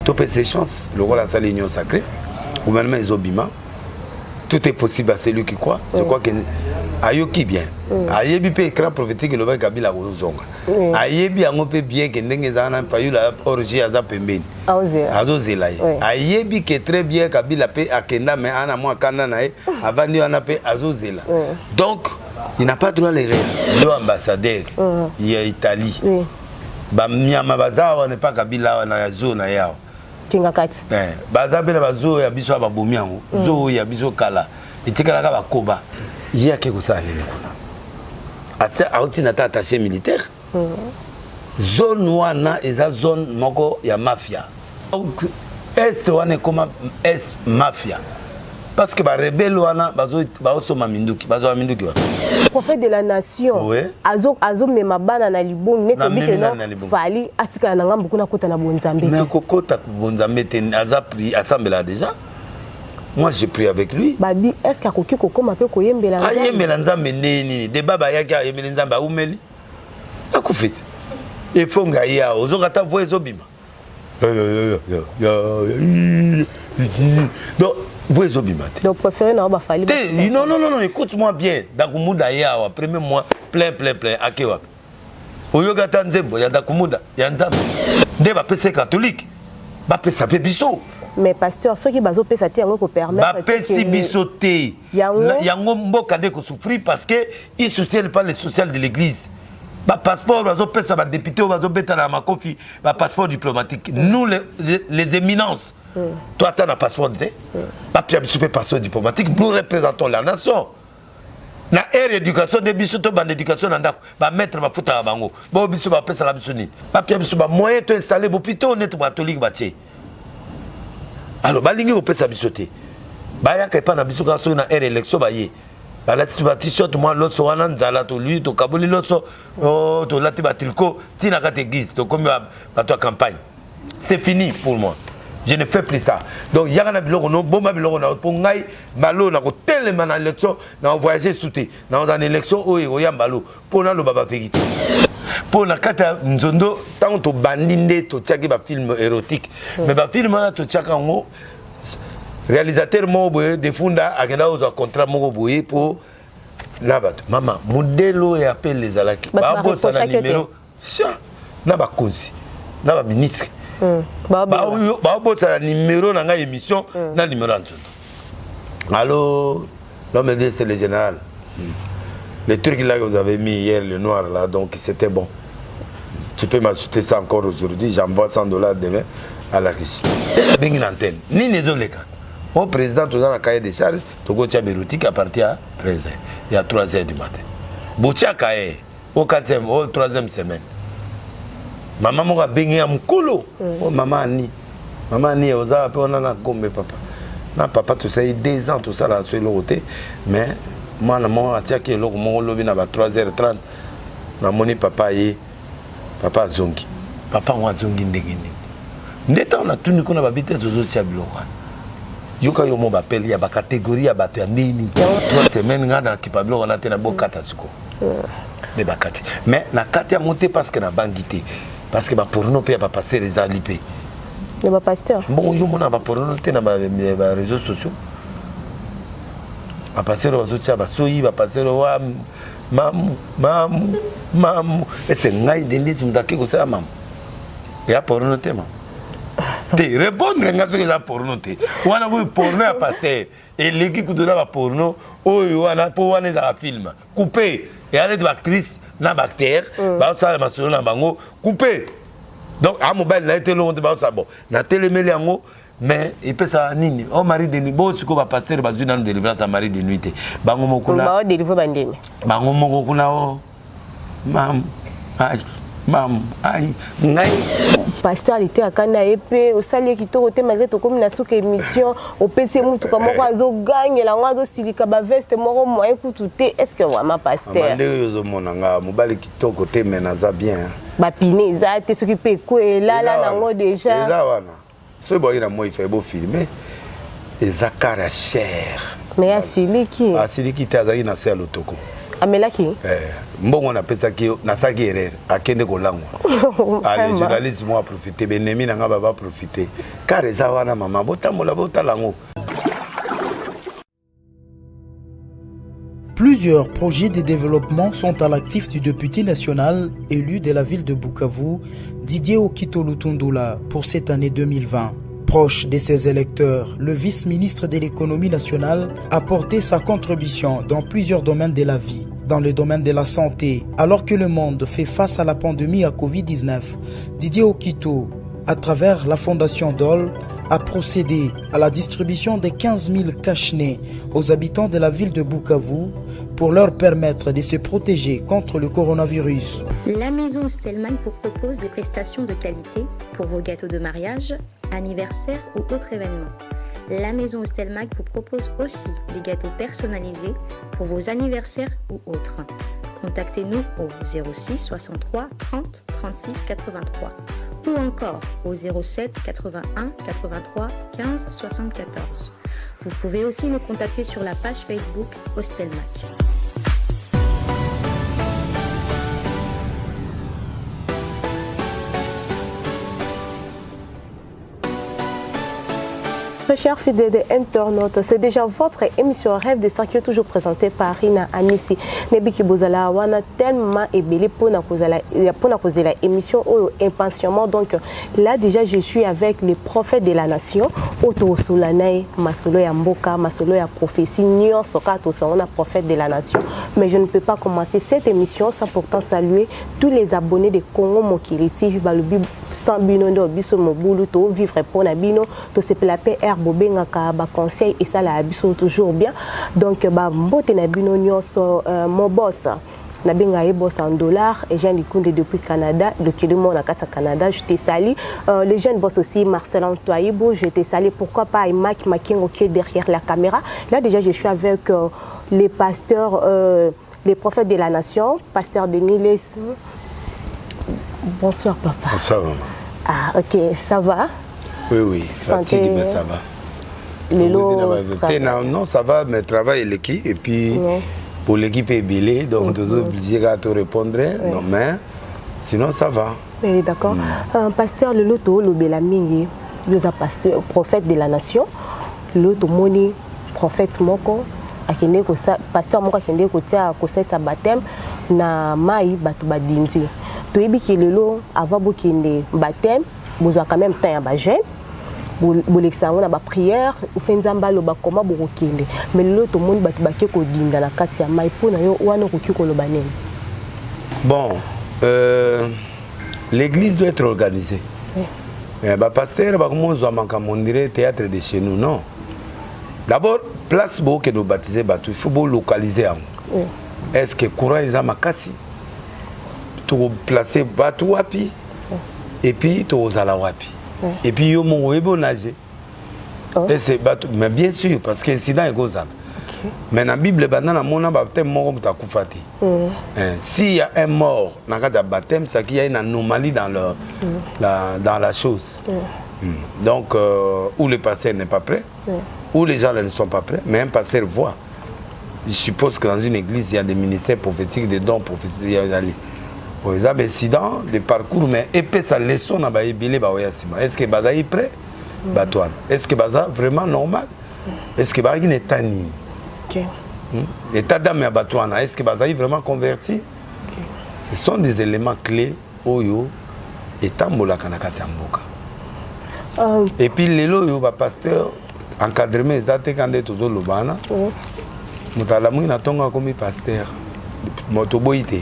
Tu peux ces chances, le rôle à sa l'union sacrée, gouvernement est obima, tout est possible à celui qui croit. Je crois que Ayoki bien. Ayebi peut écrire prophétique le bain Kabila Rozonga. Ayebi on peut bien que n'engagez pas eu la orgie à Zapemben. Azozela. Ayebi qui est très bien Kabila peut akenda mais ana moi kanana avant lui on a peut Azozela. Donc il n'a pas droit les rêves. Le ambassadeur il y a Italie. Ba nyama bazawa n'est pas Kabila na zone yao. Tingakati. Baza bela bazo ya biso ababomi yango. Zo ya biso kala. Itikala ka bakoba. Il y a quelque chose à l'époque. Auti nata attaché militaire. Zone wana eza zone moko ya mafia. Est wana comme est mafia. Parce que ba rebelle wana bazo maminduki, bazo maminduki. Prophète de la nation. Azo mema bana na libongo net bike no fali atika na ngambu kuna kota na bonzambe. Mais kokota bonzambe te aza pri assemblée déjà. Moi j'ai pris avec lui. Babi, est-ce qu'il y a quelqu'un qui a fait koyembela nzambe? Ayembela nzambe nini? Débat ba yaki ayembela nzambe aumeli. Akufite. Et fonga ya ozokata voix ezobima. Donc voix ezobima. Donc préféré na ba fali. Non, écoute-moi bien. Dakumuda ya wa premier mois plein akewa. Oyogata nzembo ya dakumuda ya nzambe. Nde ba pese catholique. Ba pesa pe biso. Mais pasteur, ceux qui bazo pesa ti yango ko permettre ba pesi bisoté yango mboka de ko souffrir parce que ils soutiennent pas les social de l'église. Ba passeport bazo pesa ba député bazo beta na makofi ba passeport diplomatique. Nous les éminences. Toi tu as un passeport de ba pia biso passeport diplomatique, nous représentons la nation. Na aire éducation de biso to ban éducation na ndako ba mettre ba futa bango. Ba biso ba pesa la biso ni. Ba pia biso ba moyen to installer bo pito net catholique ba tie. Alors, balingi au pesa bisoté. Baya ka pa na biso ka so na élection ba ye. Ba la t-shirt moi l'autre so wana nzala to lui to kaboli l'autre so to lati ba tricot ti na ka te guise to comme ba to campagne. C'est fini pour moi. Je ne fais plus ça. Donc yaka na biloko no bomba biloko na po ngai malo na ko tellement na élection na voyager souté. Na en élection o ya mbalo pour na lo baba vérité. Pour la kata nzondo tant to bandinde to tiaki ba film érotique mais ba film na to tiaka ngo réalisateur mo boye defunda akenda ozo contrat mo boye pour na bato mama modelo ya appel les alaki ba bossa na numéro ça na ba konsi na ba ministre ba bossa na numéro na nga émission na numéro nzondo. Allô, l'homme dit c'est le général. Les trucs là que vous avez mis hier, le noir là, donc c'était bon. Tu peux m'ajouter ça encore aujourd'hui, j'envoie $100 demain à la Russie. Bien une antenne, ni les autres cas. Au président, tu as un cahier de charges, tu as un bureautique à partir à 13h, il y a 3h du matin. Boutia cahier, au 4e, au 3e semaine. Maman m'a bien un mkolo. Oh maman ni. Maman ni, on a gombe papa. Non, papa, tu sais, 2 ans, tout ça là, sur le côté, mais. Moi, je suis allé à 3h30. Je suis papa et papa Zongi. Papa Zongi ndengeni. Ndeta on a tout nous qu'on a habité aux autres chabilora. Yoka yomo m'appelle, il y a des catégories, il y a des nini. 3 semaines, on a kipablo, on a tenu bon katasuko. Mais na kati a monté parce que na bangité. Parce que pour nous, on pas passer les alipés. Il y a un pasteur. Bon, il y a un pour nous, on a réseaux sociaux. Va passer aux autres, va soyi, va passer au mamu. Et c'est ngai de l'île, m'daki ko ça mamu. Et à pour nous thème. Te répondre ngai ce que ça pour nous te. Wana vous pour nous à passer. Et l'équipe de la pour nous, oh wana pour wana za film. Couper et aller de actrice na bactère, ba ça ma sur na bango, couper. Donc à mobile là était long de ba ça bon. Na télémélé yango. Mais il peut ça nini au mari de nuit bon ce qu'on va passer dans une délivrance à mari de nuit bango mokuna ba délivrer bandine bango mokuna o mam ai ngai pasteur était à kana épée au salier qui to malgré to comme na souke émission au PC mutu comme ko azo gagne la ngazo silika ba veste moko mo écouter est-ce que vraiment pasteur amande zo monanga mobali kitoko te menaza bien ba pineza te ce qui peut ko là nango déjà eza wana. Ce boy là moi il fait beau filmer et Zakara cher. Mais Asiliki. Asiliki t'as azali na se à l'otoko. amelaki mbongo na pesa ki na saki erreur akende ko langwa allez journaliste moi profiter benemi na nga ba profiter car eza wana mama botambola botalango. Plusieurs projets de développement sont à l'actif du député national élu de la ville de Bukavu, Didier Okito Lutundula, pour cette année 2020. Proche de ses électeurs, le vice-ministre de l'économie nationale a porté sa contribution dans plusieurs domaines de la vie. Dans le domaine de la santé, alors que le monde fait face à la pandémie à Covid-19, Didier Okito, à travers la fondation DOL, a procédé à la distribution de 15 000 cache-nez aux habitants de la ville de Bukavu pour leur permettre de se protéger contre le coronavirus. La maison Stelman vous propose des prestations de qualité pour vos gâteaux de mariage, anniversaire ou autres événements. La maison Stelmag vous propose aussi des gâteaux personnalisés pour vos anniversaires ou autres. Contactez-nous au 06 63 30 36 83 ou encore au 07 81 83 15 74. Vous pouvez aussi nous contacter sur la page Facebook Hostelmac. Chers fidèles de internautes, c'est déjà votre émission Rêve des Sacs toujours présentée par Rina Anisi. Nebiki Bozala wana tellement ébélé pour na causer la émission au impatiemment. Donc là déjà je suis avec les prophètes de la nation. Oto Solanay, Masolo ya Mboka, Masolo ya prophétie, Nyon Sokato Sona prophète de la nation. Mais je ne peux pas commencer cette émission sans pourtant saluer tous les abonnés de Congo Mokili TV Balubi sans bino ndo biso mobulu to vivre pour na bino to se plaper air bobengaka ba conseil et ça la biso toujours bien. Donc ba mbote na bino nyonso mon boss na benga e boss en dollars et Jean Likunde depuis Canada, le Kédemo na kata Canada, je te salue. Le jeune boss aussi Marcel Antoibo, je te salue. Pourquoi pas Mike Makingo qui est derrière la caméra. Là déjà je suis avec les pasteurs les prophètes de la nation, pasteur Denis. Bonsoir papa. Bonsoir maman. Ah ok, ça va? Oui, oui, fatigue, mais ça va. Non, ça va, mais travail est l'équipe. Et puis, pour l'équipe est belée, donc deux obligés à te répondre. Non, mais sinon, ça va. Oui, d'accord. Pasteur Leloto, le Bélamingi, pasteur, prophète de la nation. L'autre moni, prophète Moko, pasteur Moko, qui a sa baptême, na mai batu badinzi. Toyebi ki lelo avant bokende baptême bozwa quand même temps ya ba jeune boleksango na ba prière ou fenzamba lo ba koma bokende mais lelo to moni batu bake ko dinga na kati ya mai pona yo wana ko kiko lo banene. Bon, l'église doit être organisée. Mais ba pasteur ba comment zo manka mondire théâtre de chez nous non. D'abord place bo que nous baptiser batu il faut bo localiser. Est-ce que courant ils a makasi to placer batu wapi et puis to zala wapi et puis yo mon webo nager et c'est batu mais bien sûr parce que incident est gozala mais dans la Bible banana mona baptême moko mutakufati s'il y a un mort dans le baptême c'est qu'il y a une anomalie dans la chose donc où le pasteur n'est pas prêt où les gens ne sont pas prêts mais un pasteur voit. Je suppose que dans une église il y a des ministères prophétiques des dons prophétiques. Ils ont des incidents, des parcours, mais épais sa leçon na ba ebele ba oyasima. Est-ce que baza est prêt? Batouane. Est-ce que baza vraiment normal? Est-ce que baza est tani? OK. L'état d'âme à Batouane, est-ce que baza est vraiment converti? Ce sont des éléments clés oyo etambola kana kati ya mboka. Et puis lelo yo ba pasteur encadrement ezate kande tozo lobana. Mutala mwina na tonga komi pasteur. Moto boité.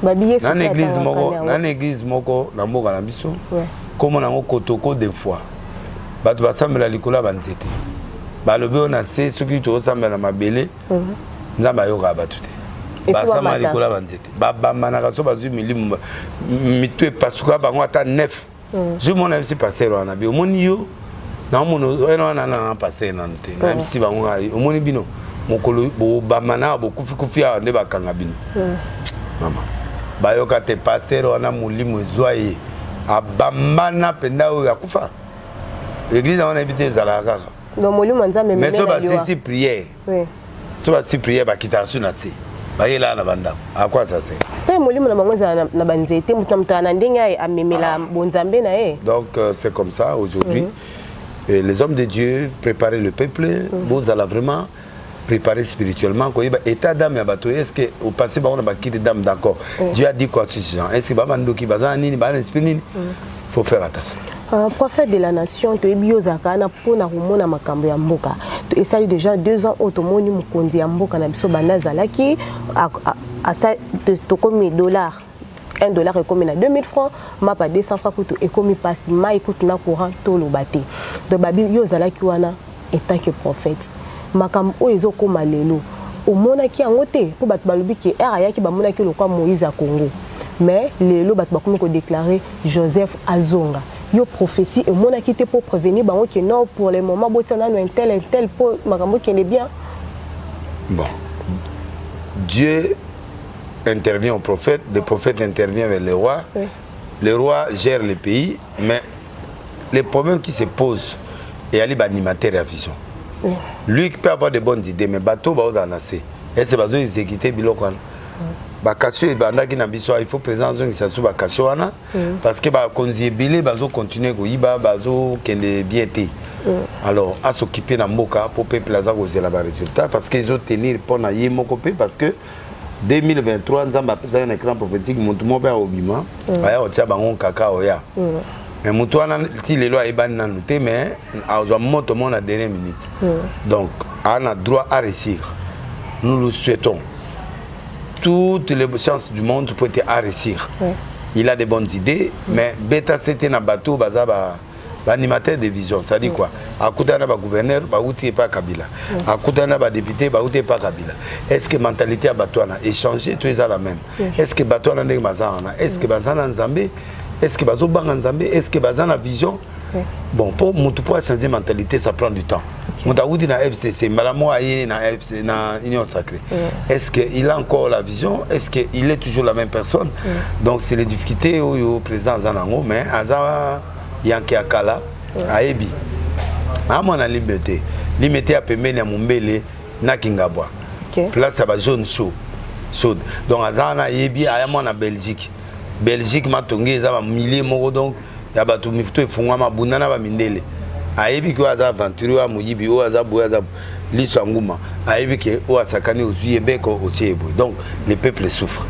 Dans l'église moko na mboka na biso comme on a kotoko des fois batu basambela likola banzete balobi on a se soki to sambela mabele nzamba yoka batu te basambela likola banzete babamba so bazui milimu mitwe pasuka bango ata 9 je mona bisi passer wana bi omoni yo na mono ena na passer na nte na bisi bango omoni bino mokolo bo bamana bo kufi nde bakanga bino mama bayoka te passer wana mulimu ezwaye abamana penda oyo akufa l'église on habité zala kaka no mulimu nzambe mais so ba si prière oui so ba si prière ba kita suna se baye là na banda. À quoi ça sert? C'est molimo na bango na banzete mutamta na ndenge ya amemela bonzambe na e. Donc c'est comme ça aujourd'hui. Et les hommes de Dieu préparer le peuple, vous allez vraiment préparer spirituellement. État d'âme ya bato, est-ce que au passé on a bakki de dame d'accord. Dieu a dit quoi sur ces gens? Est-ce que baba ndoki baza nini ba esprit nini? Faut faire attention. Prophète de la nation, tu es biozaka na pona rumona makambo ya mboka. Et ça déjà 2 ans automoni mukonzi ya mboka na biso banda zalaki à ça to comme $. $1 est comme 2000 francs, ma pas 200 francs coûte et comme passe ma écoute na courant to lo baté. De babi yo zalaki wana en tant que prophète. Makambo o ezo koma lelo. O mona ki angote pour bat balobi ki era ya ki ba mona ki lo kwa Moïse à Congo. Mais lelo bat ba komi ko déclarer Joseph Azonga. Yo prophétie et mona ki te pour prévenir bango ki non pour le moment botana no un tel pour makambo ki est bien. Bon. Dieu intervient au prophète, le prophète intervient vers le roi. Oui. Le roi gère le pays, mais les problèmes qui se posent, il y a l'animateur à vision. Oui. Lui qui peut avoir de bonnes idées, mais bateau va aux anasser. Et c'est parce qu'ils exécutent bilokwan. Il faut présenter un ça sous parce que konziebile bazo continuer goyiba bazo kende biété. Alors à s'occuper na mboka pour peuple aza ko zela ba résultat parce qu'ils ont tenir pour na yemoko pe parce que 2023 nzamba pesa un écran prophétique mutu mo ba obima baya otia bango kaka oya mais mutu wana ti lelo ayebani nanu te mais azwa moto mon à dernière minute donc on a droit à réussir. Nous le souhaitons toutes les chances du monde pour être à réussir. Il a des bonnes idées mais beta c'était na bateau bazaba animateur de vision, ça dit quoi? À côté de la gouverneur, il pas Kabila. À côté de la député, il pas Kabila. Est-ce que la mentalité à Batouana est changée? Tout est la même. Est-ce que Batouana n'est pas Mazana? Est-ce que Bazana Nzambé? Est-ce que Bazobanga Nzambé? Est-ce que Bazana vision? Bon, pour changer la mentalité, ça prend du temps. Moutaoudi na FCC, Malamo Aye na FCC, na Union Sacrée. Est-ce qu'il a encore la vision? Est-ce qu'il est toujours la même personne? Donc c'est les difficultés au président Zanango, mais Aza Yanki Akala, Aebi. Amon a liberté. Liberté à Pemene à Mumbele, na Kingabwa. Place à jaune chaud. Donc Azana Aebi, Ayamon à Belgique. Belgique m'a tongé, ça va milliers de donc. Il y a des gens qui font des bunana ba mindele. Ayebi ko aza aventure wa muyibi o aza boya za liso nguma. Ayebi ke o asakani ozuye beko ochebo. Donc le peuple souffre.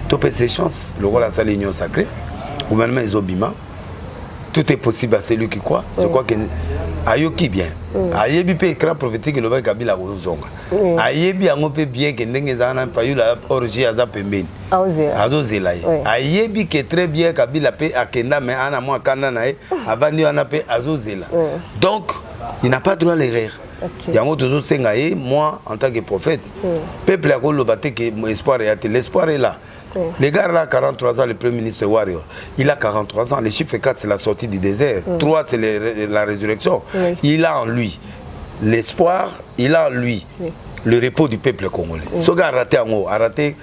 Tout peut ses chances, le roi la l'union sacrée. Gouvernement Ezobima. Tout est possible à celui qui croit. Je crois que ayoki bien. Ayebi pe écran prophétique le ba Kabila ozonga. Ayebi ango pe bien que ndenge zana payula orgie aza pembeni. Azozela ye. Ayebi que très bien Kabila pe akenda mais ana moi kanda na avant lui ana pe azozela. Donc il n'a pas droit à l'erreur. Yango toujours senga ye moi en tant que prophète. Peuple a kolobate que espoir est l'espoir est là. Les gars là 43 ans le premier ministre Warrior, il a 43 ans, le chiffre 4 c'est la sortie du désert, 3 c'est la résurrection. Il a en lui l'espoir, il a en lui le repos du peuple congolais. Ce gars a raté en haut, a raté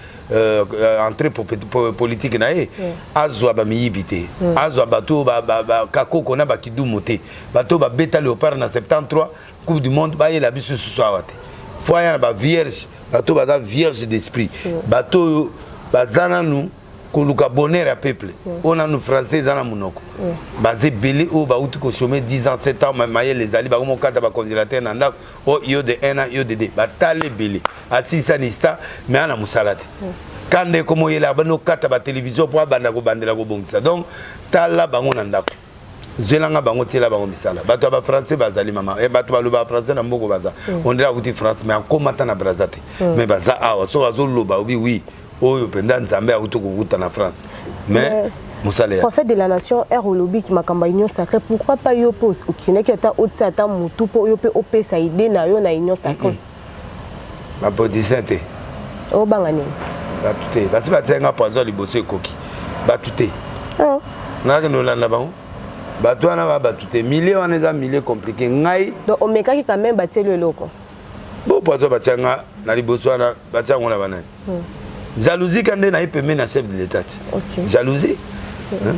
entrée politique nae, azwa ba miyibité, azwa bato ba kako kona ba kidumote, bato ba beta léopard na 73 Coupe du monde ba yela biso soawate. Foya ba vierge, bato ba vierge d'esprit. Bato bazana nous koluka bonheur à peuple. On a nous français zana munoko. Bazé belé o ba uti ko chômer 10 ans 7 ans maye les ali ba mo kata ba congélateur na ndako o yo de 1 an yo de 2 ba tale belé. Asisa nista mais ana musalate. Kande komo yela ba no kata ba télévision pour banda ko bandela ko bongisa. Donc tala bango na ndako. Zelanga bango tela bango misala. Bato ba français bazali mama. E bato ba loba français na mboko baza. On dirait uti France mais en komata na brazate. Mais baza awa so azo loba oui. Oh, pendant Zambé a autoroute en France. Mais, Moussalé. Prophète de la nation, Erolobi qui m'a campagne sacrée, pourquoi pas y oppose? Ou qui n'est qu'à ta haute satan, moutou pour y opé, ça aide na yon na union sacrée. Ma position était. Oh, bangani. Batouté. Parce que tu as un poison, il bosse coquille. Batouté. Ah. N'a que nous l'en avons. Batouana va batouté. Milliers, on est à milliers compliqués. Donc, on met quand même battu le loco. Bon, poison, batanga, n'a les bossoana, batanga, on a banane. Jalousie quand on a permis à chef de l'État. Jalousie.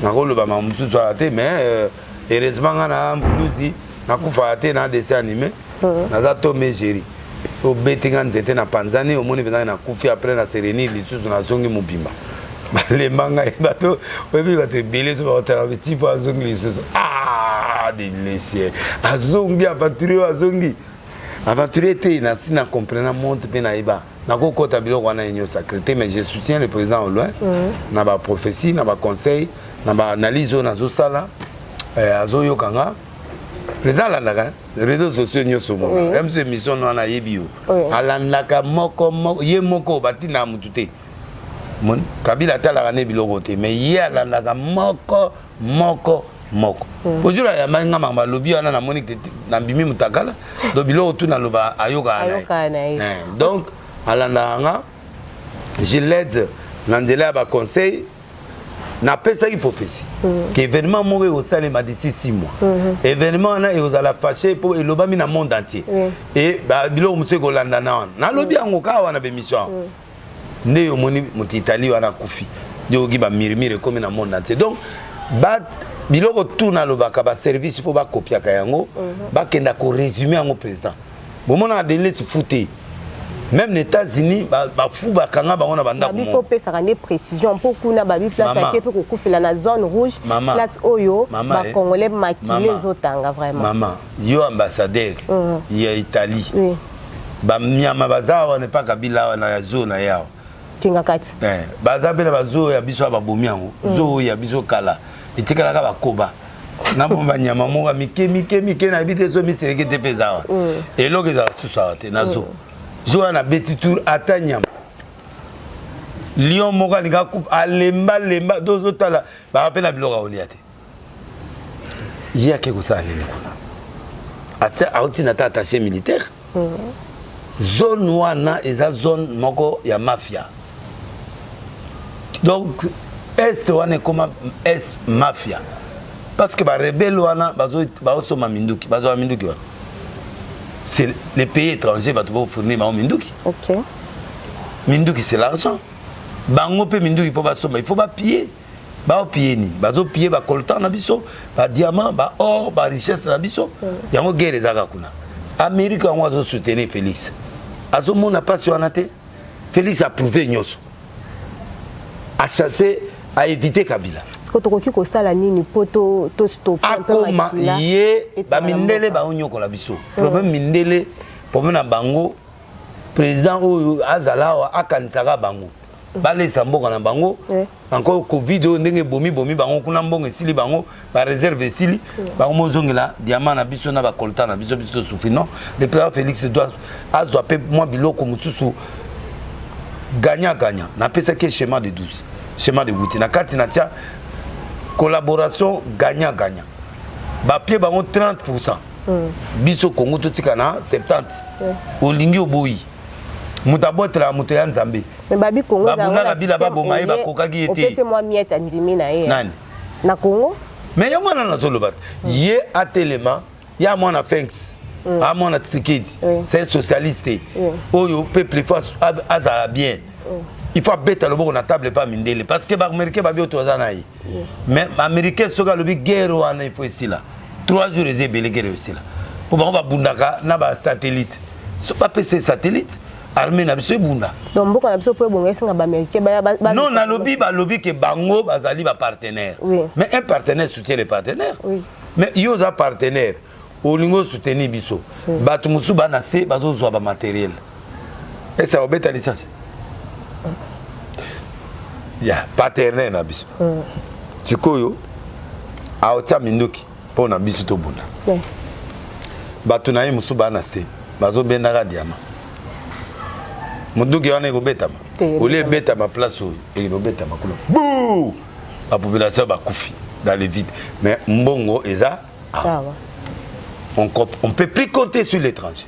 Na rôle ba mamusu so até mais heureusement on a plus na kufa até na dessin animé na za to mejeri. au Betingan c'était na Panzani au monde venant na Koufi après na Sereni les sous na zongi mobimba les manga et bateau oui va te belé sur votre petit pour zongi les sous ah délicieuse azongi aventurier était na si na comprendre monte pe na iba na ko kota bilo wana enyo sacré mais je soutiens le président au loin na ba prophétie na ba conseil na ba analyse na zo sala azoyo kanga président landaka réseaux sociaux nyoso mo même ces missions na yebio alandaka moko ye moko batina mutute mon kabila tala ne biloko te mais ye alandaka moko aujourd'hui ya manga mama lobi ana na monique na bimi mutakala do biloko tu na loba ayoka na donc alandanga je l'aide nandela ba conseil na pesa qui prophétie que événement mourir au salé d'ici 6 mois événement na et aux la fâcher pour le bami na monde entier et ba bilo monsieur kolanda na lobi yango ka wana be mission ne yo moni mutitali wana kufi yo gi ba mirmire comme na monde entier donc ba biloko tout na lobaka ba service il faut ba copier ka yango ba kenda ko résumer yango président bomona délai se fouter même les États-Unis ba fou ba kanga ba ona banda il faut pesa kane précision pour kuna ba bi place à pour kufela na zone rouge place oyo ba congolais maquiller zotanga vraiment maman yo ambassadeur ya Italie ba nyama bazawa ne pas kabila na zone yao kinga kati baza bela bazo ya biso ba bomi yango zo ya biso kala itikala ka bakoba na bomba nyama mo mike na bite zo misereke te pezawa eloko za susa te nazo Joa na beti tour atanyam Lion moka linga coupe alemba dozo tala ba rappel na biloko oliate ya ke ko sa nini kuna ata auti na attaché militaire zone wana eza zone moko ya mafia donc est wana comme est mafia parce que ba rebelle wana bazo soma minduki bazo minduki wana c'est les pays étrangers qui vont fournir Minduki. Ok. Minduki c'est l'argent. Bango pe Minduki pour il faut pas piller. Ba piller ni. Bazo piller ba coltan na biso, ba diamant, ba or, ba richesse na biso. Yango guerre za kuna. Amérique on va soutenir Félix. Azo mon n'a pas sur naté. Félix a prouvé nyoso. A chasser, à éviter Kabila. Est-ce que tu as ça la nini poto to stop un peu yé ba mindele ba onyoko la biso problème mindele problème na bango président o azala wa akanisaka bango ba lesa mboka na bango encore covid ndenge bomi bango kuna mbongo esili bango ba réserve esili bango mozongela diamant na biso na ba coltan na biso souffri non le président Félix doit azwa pe moi biloko mususu gagnant na pesa ke schéma de 12 schéma de 8 na kati na tia collaboration gagnant. Papier bango 30%. Biso Congo to tikana 70. Olingi oboyi. Mutabotre la muto ya Nzambe. Mais babi Congo babuna la bila babo maye ba kokaki ete. C'est moi miette andimi na ye. Nani? Na Congo? Mais yango na zolobat. Ye atelema, ya mwana Fenks. A mwana Tsikidi. C'est socialiste. Oyo peuple face azala bien. Il faut bêter le bon à table pas mindele parce que les Américains va bien autorisé naï. Mais les Américains sont le guerre ou il faut ici là. 3 jours les ébélés guerre aussi là. Pour voir bundaka na ba satellite. Ce pas PC satellite. Armée na biso bunda. Donc beaucoup na biso pour bon est-ce que les Américains ba non na lobby que bango bazali ba partenaire. Mais un partenaire soutient les partenaires. Mais yo za partenaire au lingo soutenir biso. Batu musu ba na se bazo zo ba matériel. Et ça obeta licence. Ya paternel na biso sikoyo aotya minduki po na biso to bunda bato na ye musu bana se bazo bendaka diama munduki wana ekobetama olie betama place oyo ekobetama kuna bou la population bakufi dans les vides mais mbongo eza on peut plus compter sur l'étranger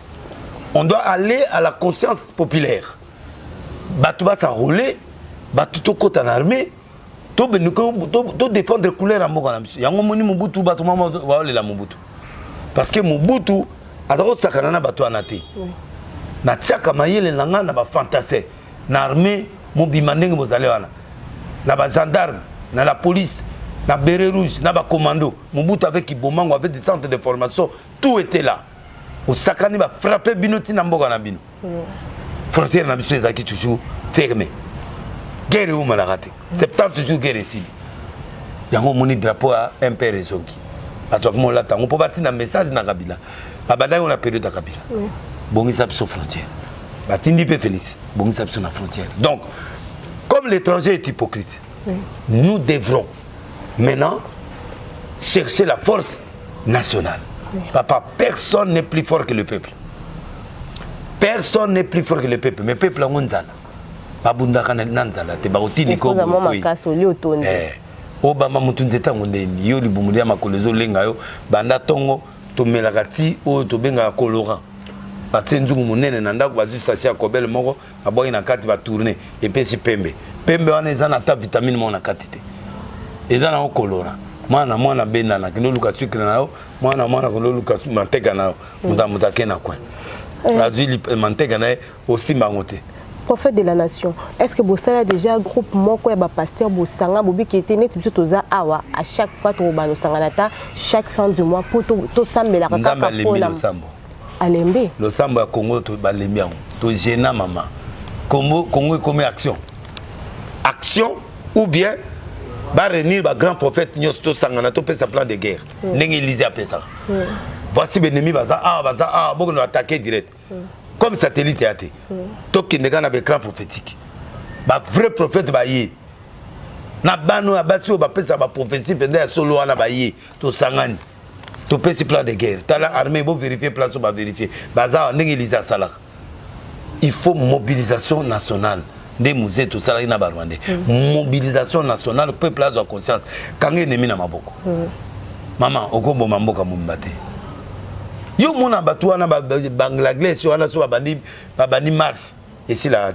on doit aller à la conscience populaire bato ba s'enrôler tout côté en armée to défendre couleur en mboka na biso yango moni Mobutu bato mama waolela Mobutu parce que Mobutu azako sakana na bato anate na tiaka mayele nanga na ba fantasé na armée mobima ndenge bozale wana na ba gendarme na la police na béret rouge na ba commando Mobutu avec Ibomango avec des centres de formation tout était là au sakani va frapper binoti na mboka na bino frontière na biso ezaki toujours fermé guerre ou malagate 70 jours guerre ici yango moni drapeau à impère ezongi bato ko la tango po batina message na Kabila babanda on a période à Kabila bongisa biso frontière batindi pe Félix bongisa biso na frontière. Donc comme l'étranger est hypocrite, nous devrons maintenant chercher la force nationale. Papa, personne n'est plus fort que le peuple. Personne n'est plus fort que le peuple. Mais le peuple, on a babunda kana nanzala te baotini ko Obama mutunzeta ngondeni yo libumulia makolezo lenga yo banda tongo to melakati o to benga colorant batsenzu munene na ndako bazu sachi ya kobele moko aboyi na kati ba tourner et puis si pembe wana eza na ta vitamine mo na kati te eza na colorant mwana benda na kino luka sucre na yo mwana kono luka mantega na yo muta kena kwa azuli mantega na aussi mangote. Prophète de la nation, est-ce que vous avez déjà un groupe moko ya pasteur Bosanga bobi qui était net biso toza awa à chaque fois to bano sanganata chaque fin du mois pour to sambela kaka pona alembe le sambo ya Congo to balembi yango to gena mama Congo comme action ou bien ba réunir ba grand prophète nyos to sangana to pesa plan de guerre ndenge Élysée a fait ça. Voici l'ennemi baza boko no attaquer direct comme satellite a été. Tout qui n'est qu'un écran prophétique. Ba vrai prophète ba yé. Na bano abasi ba pesa ba prophétie pendant solo ana ba yé to sangani. To pesi plan de guerre. Tala armée bo vérifier place ba vérifier. Baza ndenge Élysée sala. Il faut mobilisation nationale. Des musées tout ça na ba Rwandais. Mobilisation nationale peuple a conscience. Quand ennemi na maboko. Maman okombo mamboka mumbate. Yo mona batouana Bangladesh wana so babani marche ici là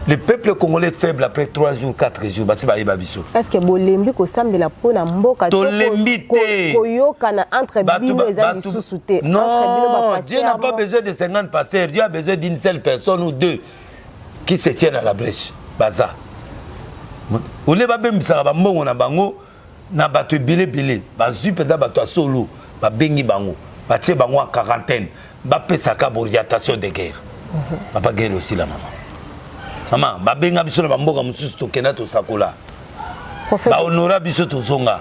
le peuple congolais faible après 3 jours 4 jours basi ba yeba biso. Est-ce que bolembi ko sambela pona mboka to lembi te koyoka na entre bino ezali sous-souté. Non, Dieu n'a pas besoin de 50 pasteurs, Dieu a besoin d'une seule personne ou deux qui se tiennent à la brèche. Baza. Ole ba bembisa ba mbongo na bango na bato bilé bazu peda bato solo ba bengi bango. Batie bango en quarantaine, bapesaka orientation de guerre. Papa guerre aussi la maman. Maman, babenga biso na bamboka mususu to kena to sakola. Ba honora biso to zonga.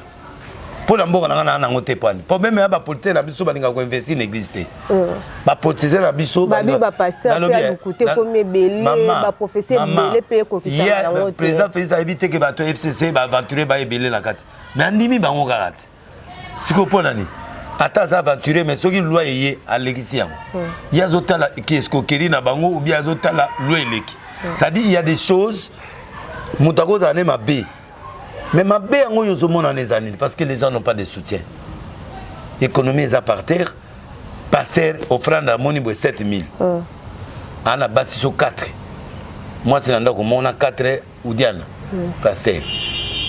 Pour la mboka na nango te pani. Pour même ba politique na biso balinga ko investir na église te. Ba politique na biso ba pasteur pe a écouter comme belé, ba professeur belé pe ko kisa na ngote. Président Félix a évité que ba to FCC ba aventurer ba belé na kati. Mais andimi bango kati. Siko pona ni. Attends aventuré mais ce qui loi est à l'église. Il y a d'autres qui escroquerie na bango ou bien d'autres la loi eleki. Ça dit il y a des choses mutako zané ma bé. Mais ma bé en yo zomo na les années parce que les gens n'ont pas de soutien. L'économie est à par terre. Pasteur offrande à moni 7000. Ana basi sur 4. Moi c'est ndako mona 4 ou diana. Pasteur.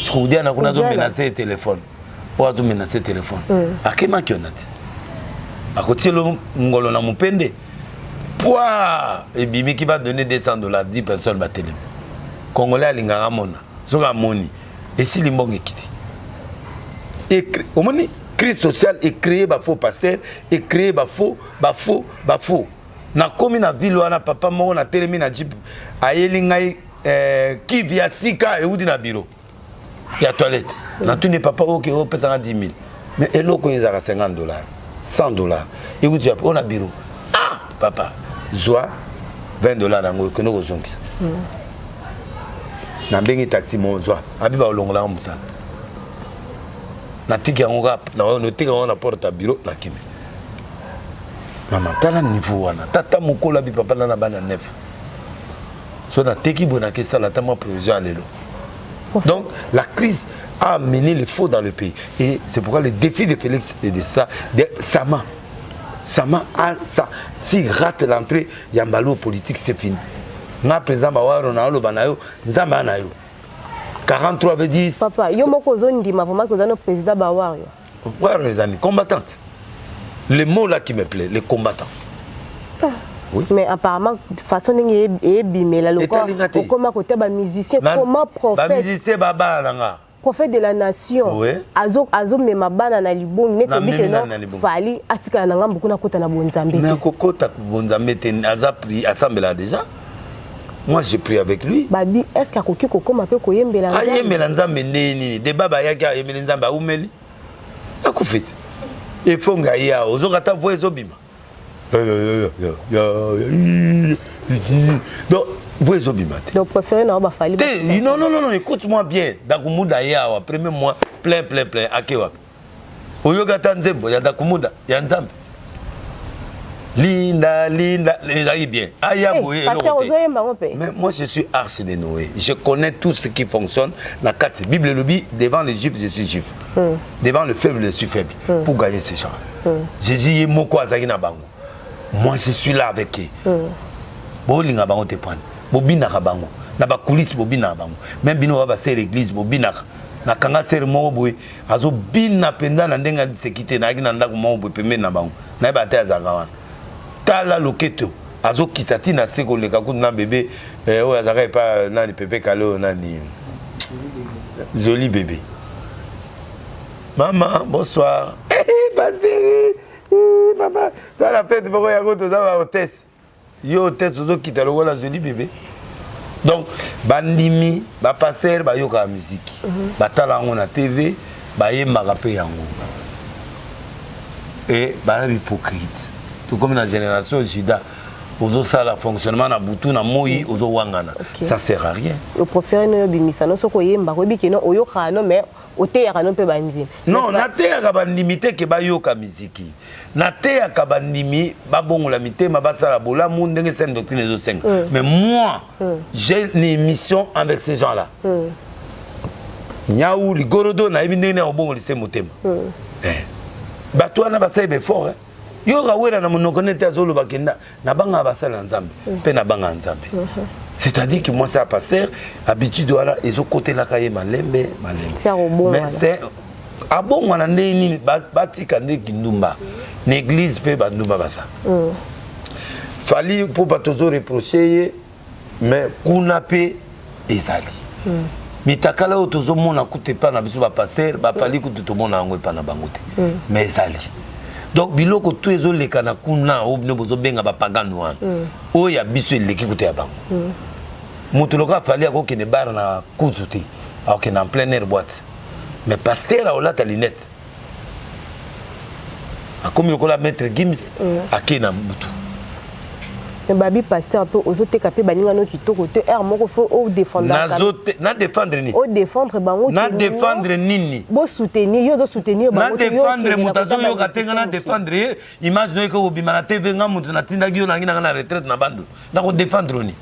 Ce que diana kuna zo menacer le téléphone. Pour tout menacer téléphone. Akema ki onati. Akotielo ngolo na mupende. Pouah et bimi qui va donner $200 10 personnes ba télé. Congolais alinganga mona. Soka moni. Et si limbonge kiti. Et au moni crise sociale est créé ba faux pasteur et créé ba faux. Na komi na ville wana papa mo na telemi na jip ayelingai qui via sika et udi na bureau. Il y a toilette. Na tu n'es pas OK, on peut 10 000. Mais et l'autre ils a $50, $100. Et vous dites on a bureau. Ah papa, joie $20 ngo que nous osons ça. Na bengi taxi mo joie. Abiba olongola musa. Na tiki on rap, na on tiki on porte à bureau na kimi. Maman tala niveau wana. Tata mukola bi papa na bana neuf. So na tiki bona ke sala tama provision alelo. Donc la crise a amené le faux dans le pays. Et c'est pourquoi le défi de Félix est de ça. Sama, s'il rate l'entrée, Yambalo politique, c'est fini. Nga président Bawaro na olo banayo, nzamba na yo. 43 veut dire. Papa, yo moko zondi ma vraiment que dans notre président Bawaro. Bawaro les amis, combattantes. Le mot là qui me plaît, les combattants. Oui. Mais apparemment de façon mais la loco comment côté ba musicien comment prophète ba musicien baba nanga prophète de la nation. Oui. Azo mema bana na libongi neti bike non fali atika na ngambu kuna kota na bonzambe. Mais kokota bonzambe ten aza pri assemblée déjà. Moi j'ai pris avec lui. Babi est-ce qu'il koki kokoma pe koyembela nzambe? Ayembela nzambe nini de baba yaki ayembela nzambe aumeli. Akufite. Et fonga ya ozokata voix ezobima. Donc vous êtes obligé. Donc préférez non ba fali. Non, écoute-moi bien. Dakumuda ya premier mois plein akewa. Oyoga tanzembo ya dakumuda ya nzambe. Linda, les bien. Mais moi je suis arche de Noé. Je connais tout ce qui fonctionne. La carte Bible le dit, devant les juifs je suis juif. Devant le faible je suis faible. Pour gagner ces gens. Jésus est mon quoi na bango. Moi je suis là avec eux. Bolinga bango te prendre. Bobina bango. Na ba coulisses bobina bango. Même bino va faire l'église bobina. Na kanga ser mo boy azo bina penda na ndenga sekite na kina ndako mo boy pembe na bango. Na ba te azanga tala loketo azo kitati na seko le kaku na bébé o azaka pa na ni pepe kalo na ni joli bébé. Maman, bonsoir. Pasteur. Maman, toi la fête pourquoi ya goto za hôtesse. Yo hôtesse ozo kita lo la joli bébé. Donc bandimi ba passer ba yoka musique. Ba tala ngo na TV, ba yemba pe yango. Et ba hypocrite. Tout comme la génération Jida, ozo ça le fonctionnement na butu na moi ozo wangana. Ça sert à rien. Le préféré no bimisa no soko yemba ko biki no oyoka no mais oteya no pe banzi. Non, na teya ka limité ke ba yoka musique. Na teya ka bandimi ba bongola mitema ba sala bola monde ndenge sen doctrine zo 5. Mais moi, j'ai une mission avec ces gens-là. Nyaou ligorodo na ibindenge na obongo lise motema. Ba toi na ba sabe fort. Yo rawera na monokonete azolo bakenda na banga basala nzambe pe na banga nzambe. C'est-à-dire que moi c'est un pasteur habitude wala ezo côté la kaye malembe. Mais c'est a bon wana nini batika nde kindumba l'église pe bandumba basa. Fali pour pas toujours reprocher mais kuna pe ezali. Mitakala otozo mona kute pa na biso ba pasteur ba fali kutu to mona ngo pa na bangote. Mais ezali. Donc biloko tout ezo leka na kuna obne bozo benga ba pagano wana. Oya biso eleki kote ya bango. Mutu loka fali ako kene bar na kuzuti. Alors que en plein air boîte. Mais pasteur a ola ta linette. A comme lokola maître Gims akena mutu. Babi pasteur peu ozote kapé baninga no kitoko te er moko fo o défendre na défendre ni o défendre bango na défendre nini bo soutenir yo zo soutenir bango na défendre mutazo yo katenga na défendre image no ko bima na TV nga mutu na tinda gyo na ngina na retraite na bandu na ko défendre ni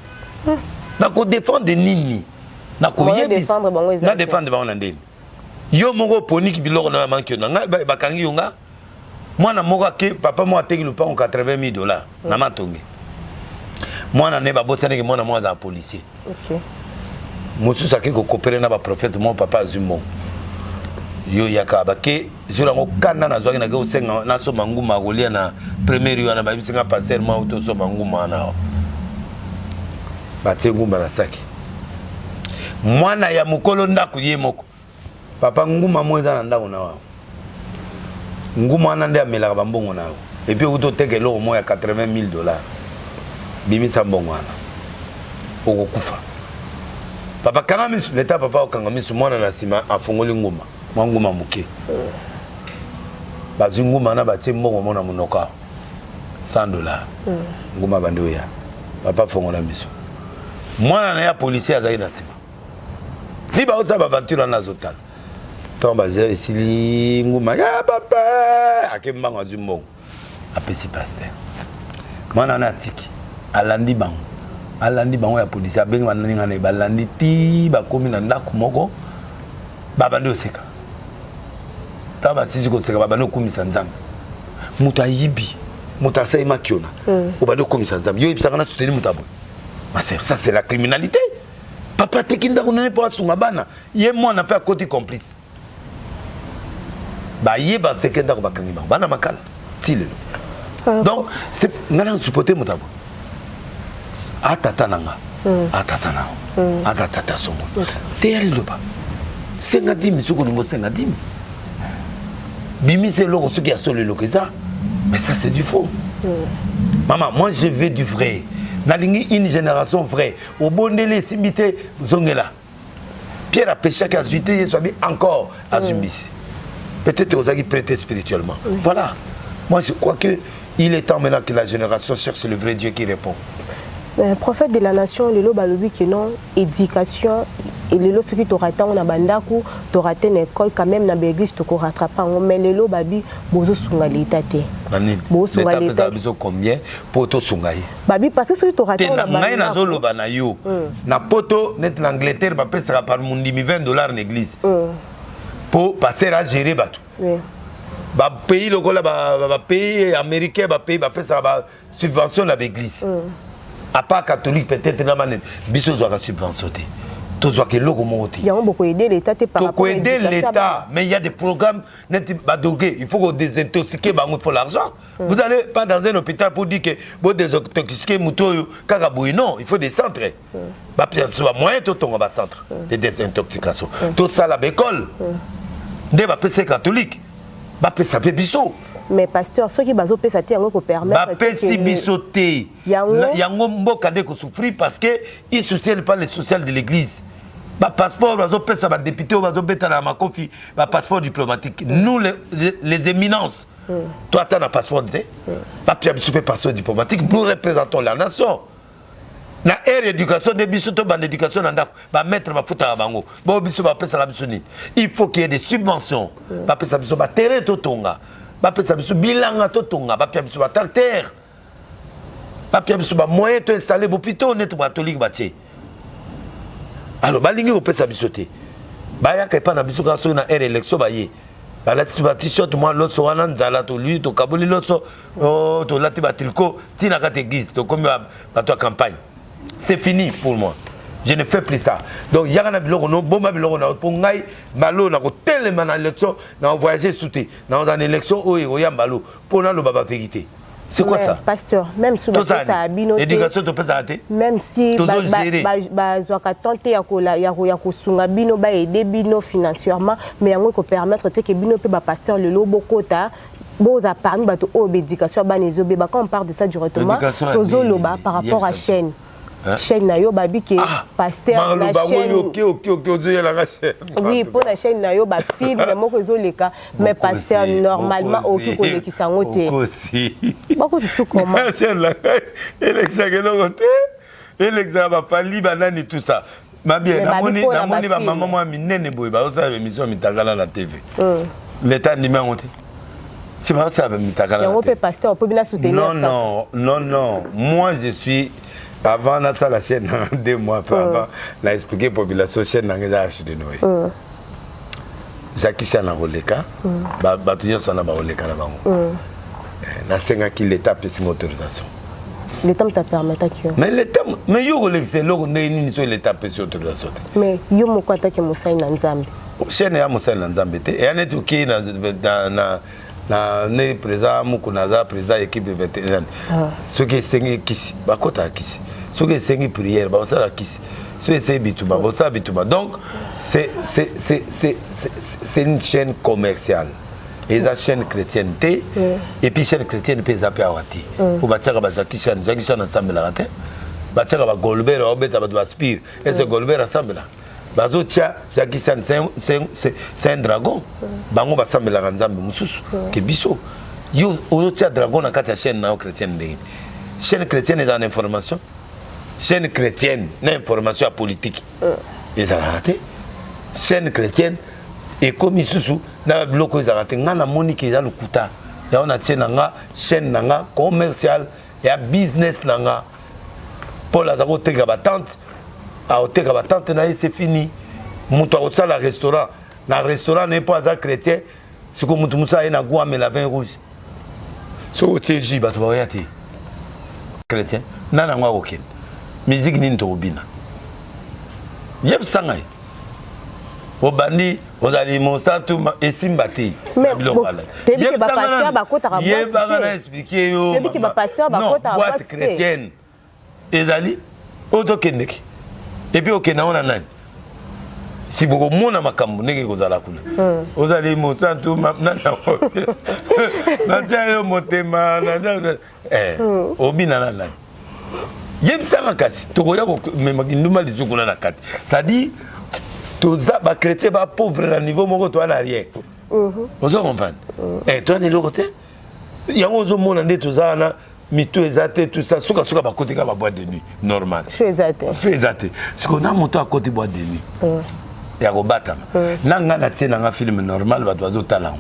na ko défendre nini na ko yebisa na défendre bango na ndeni yo moko poniki biloko na manke na nga bakangi yo nga mwana moko ke papa mo ateki le pa en $80,000 na matongi. Moi, je suis un policier. Je suis un coopéré avec le prophète, mon papa Zumo. Je suis un canana, je suis un premier pasteur, je suis moi, je suis un moko. Papa Nguma Moza Nanda. Nguma Nanda Mela Bambongo. Et puis, vous avez $80,000. Bimisa mbongwana okokufa papa kanga misu leta papa okanga misu mwana na sima afungoli nguma nguma muke bazi nguma na batie mbongo mona munoka $100 nguma bandoya papa fongola misu mwana na ya policier azali na sima liba oza baventure na zotal tomba zero isili nguma ya papa akembango azumbongo apesi pasteur mwana na tiki alandi bango ya police abengi baninga na balandi ti bakomi na ndako moko babandi oseka ta basisi ko seka babandi okumisa nzambe mutu ayibi mutu asai makiona obandi okumisa nzambe yo ibisaka na soutenir mutu abo ma sœur ça c'est la criminalité papa teki ndako na po asunga bana ye mwana pe akoti complice ba ye ba seka ndako bakangi bango bana makala tilelo donc c'est ngana supporter mutu abo atata nanga atata songo te yali loba 50 ce qu'on nous 50 Bimi c'est l'eau ce qui a solé le ça. Mais ça c'est du faux. Maman, moi je veux du vrai. Nalingi une génération vraie. Au bondele simité zongela. Pierre a péché qu'à zuité soit encore à Zumbisi. Peut-être aux qui prêter spirituellement. Voilà. Moi je crois que il est temps maintenant que la génération cherche le vrai Dieu qui répond. Prophète de la nation, le balobi qui non éducation et le ce qui t'aura tant on a bandaku t'aura été une école quand même na l'église te rattraper mais le babi bozo sunga l'état té. Bozo sunga l'état besoin combien poto sunga yi. Babi parce que ce qui t'aura tant on a bandaku. Na zolo bana yo. Na poto net l'Angleterre ba pesa par mundi $20 l'église. Pour passer à gérer batou. Ba pays le gola ba pays américain ba pays ba pesa ba subvention la l'église. À part catholique peut-être na mané biso zo ka subventionné. Tout ce que l'eau monte. Il y a beaucoup aider l'État par rapport à l'État, mais il y a des programmes il faut qu'on désintoxique, il faut l'argent. Vous n'allez pas dans un hôpital pour dire que vous désintoxiquez mouton carabouille, non, il faut des centres. Moyen tout on va centre de désintoxication. Tout ça la école. Des PC catholique. Ça peut biso. Mais pasteur, ceux qui basent au PSAT, ils vont permettre. Bapesi bisoté. Yango mboka de ko souffrir parce que ils soutiennent pas les social de l'église. Ba passeport bazo pesa ba député bazo beta na makofi, ba passeport diplomatique. Nous les éminences. Toi tu as un passeport de ba pia biso passeport diplomatique, nous représentons la nation. Na aire éducation de biso to ban éducation nda ba mettre ba futa bango. Bo biso ba pesa biso ni. Il faut qu'il y ait des subventions. Ba pesa biso ba terrain to tonga. Bapesa biso bilanga to tonga bapia biso ba tracteur bapia biso ba moyen to installer hôpital net catholique batie alors balingi opesa biso te baya ka pa na biso ka so na élection baye balati ba t-shirt moi loso wana nzala to lui to kaboli loso oh to lati ba tricot tina ka église to comme ba to campagne c'est fini pour moi. Je ne fais plus ça. Donc, il y a un biloko no bon biloko na pour ngai malo na ko tellement na élection na voyager souté dans une élection o ya malo pour na lo baba vérité. C'est quoi ça? Pasteur, même sous ça abino. Éducation to pesa até. Même si ba zwaka tenter ya ko sunga bino ba aider bino financièrement mais yango ko permettre que bino pe ba pasteur le lobokota bon ça parmi bato obédication ba nezobe ba quand on parle de ça directement tozo loba par rapport à chaîne. Chaîne nayo babi qui pasteur la chaîne oui pour la chaîne nayo ba film moko ezoleka mais pasteur normalement oki ko lekisa ngote bako su comment chaîne la elle exagère elle exagère pas libanani tout ça ma bien namoni ba maman moi minene boy ba ça émission mitakala na TV l'état ndima ngote c'est pas ça mitakala ya ngope pasteur pour bien soutenir non moi je suis avant la chaîne 2 mois avant la expliqué la population chaîne na archi de Noé Jackie Chan a roleka ba tuyo sana ba roleka na bango na senga ki l'état peut une autorisation l'état t'a permettre que mais l'état mais yo rolexé logo nini so l'état peut une autorisation mais yo mo kwata ke musai na nzambe chaîne ya musai na nzambe te et aneto ki na ne président mukunaza président équipe de 21 ce qui sengi kisi bakota kisi ce qui sengi prière ba ça kisi ce qui c'est bituma ba ça bituma donc c'est une chaîne commerciale et la chaîne chrétienne et puis chaîne chrétienne peut zapper awati pour bataka ba Jackie Chan ensemble la raté bataka ba Golbert obeta ba Spire et ce Golbert ensemble là bazo tia Jackie Chan c'est un dragon bango basambela nzambe mususu ke biso yo ozo tia dragon na kati ya chaîne na chrétienne ndenge chaîne chrétienne est en information chaîne chrétienne na information à politique et ça raté chaîne chrétienne et comme susu na bloko za raté ngana monique za lukuta ya ona chaîne nanga commercial ya business nanga pour la zako teka batante à hôtel batante na c'est fini mutu a restaurant na restaurant n'est pas un chrétien c'est comme mutu musa ina goût mais la vin rouge so oteji bato ba yati chrétien nana ngwa oken musique nini to bina yeb sangai obandi ozali mosatu esimbati yeb ba pasteur ba kota ba yeb ba expliquer yo yeb ki ba pasteur ba kota ba boîte chrétienne ezali oto kendeki et puis ok na on a nani si beaucoup mona makambo ndenge kozala kuna ozali mosantu nana natia yo motema obina na nani yebisanga kasi tokoya komemaki ndumba lisuku kuna na kati c'est-à-dire toza bachrétien bapauvre na niveau moko toa na arrière ozo comprendre toa na eloko te yango ozomona nde toza wana mitu eza te tout ça suka bakoteka baboîte de nuit normal fe eza te siko na moto akoti boîte de nuit ya kobatama na nga na tie na nga film normal bato bazotala ngo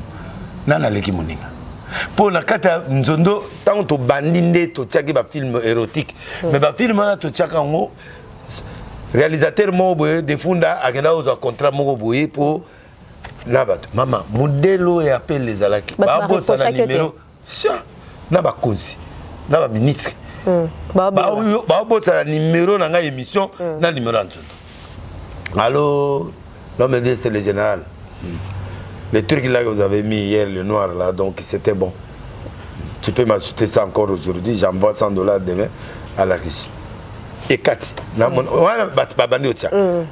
na naleki moninga mpo na kati ya nzondo ntango tobandi nde totiaki bafilm érotique mais bafilm wana totiaka yango réalisateur moko boye defunda akenda kozwa contrat moko boye mpo na bato mama modelo ya apele ezalaki babosa na numéro na bakonzi na baministre babosa na numéro na ngai émission na numéro ya nzondo allô. L'homme me dit c'est le général. Le truc là que vous avez mis hier, le noir là, donc c'était bon. Tu peux m'ajouter ça encore aujourd'hui, j'envoie $100 demain à la Russie. Et Cathy,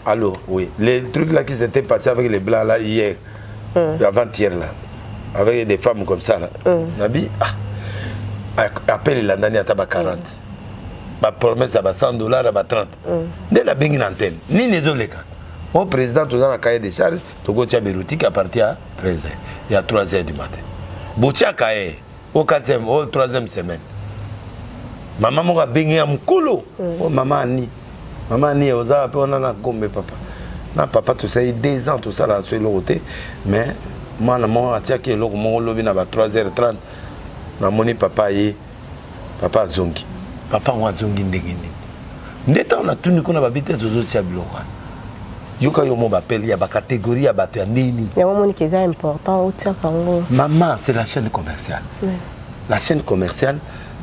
alors oui, les trucs là qui s'étaient passés avec les blancs là hier, avant-hier là, avec des femmes comme ça là, Nabi, appelle la nani à tabac 40. Ma promesse à $100, à 30. Dès la bengue antenne, ni les autres. Au président, tout dans la cahier de charges, tu as Béroutique à partir à 13h. Il y a 3h du matin. Boutia cahier, au 4e, au 3e semaine. Maman m'a baigné à Mkolo. Oh, maman Annie. Maman Annie, on a gommé papa. Non, papa, tout ça, il y a 2 ans, tout ça, là, sur le côté. Mais, moi, je suis allé mon lobby à 3h30. Je papa, papa Zongi. Papa, moi, Zongi, ndegini. Ndeta, on a tout, on a habité aux autres Chabilokwa. Yoka yomo bapel ya ba catégorie ya bato ya nini. Ya moni qui est important au kango. Maman, c'est la chaîne commerciale. Oui. La chaîne commerciale,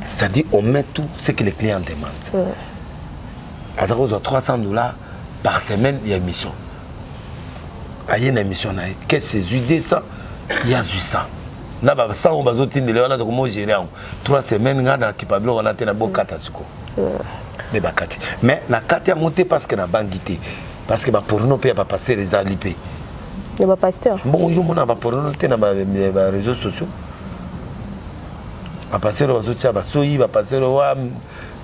c'est-à-dire on met tout ce que les clients demandent. À cause de $300 par semaine, il y a une émission. Il y a une émission, qu'est-ce que c'est 200, il y a 800. Na ba 100 on va zotine le on a comment gérer 3 semaines ngana capable on a tena bo katasuko. Mais ba kati. Mais la kati a monté parce que na bangité. Parce que pour nous, on va passer les alipés. Il n'y a pas pasteur. Bon, il y a pas pour nous, les réseaux sociaux. On va passer les réseaux sociaux, on va passer les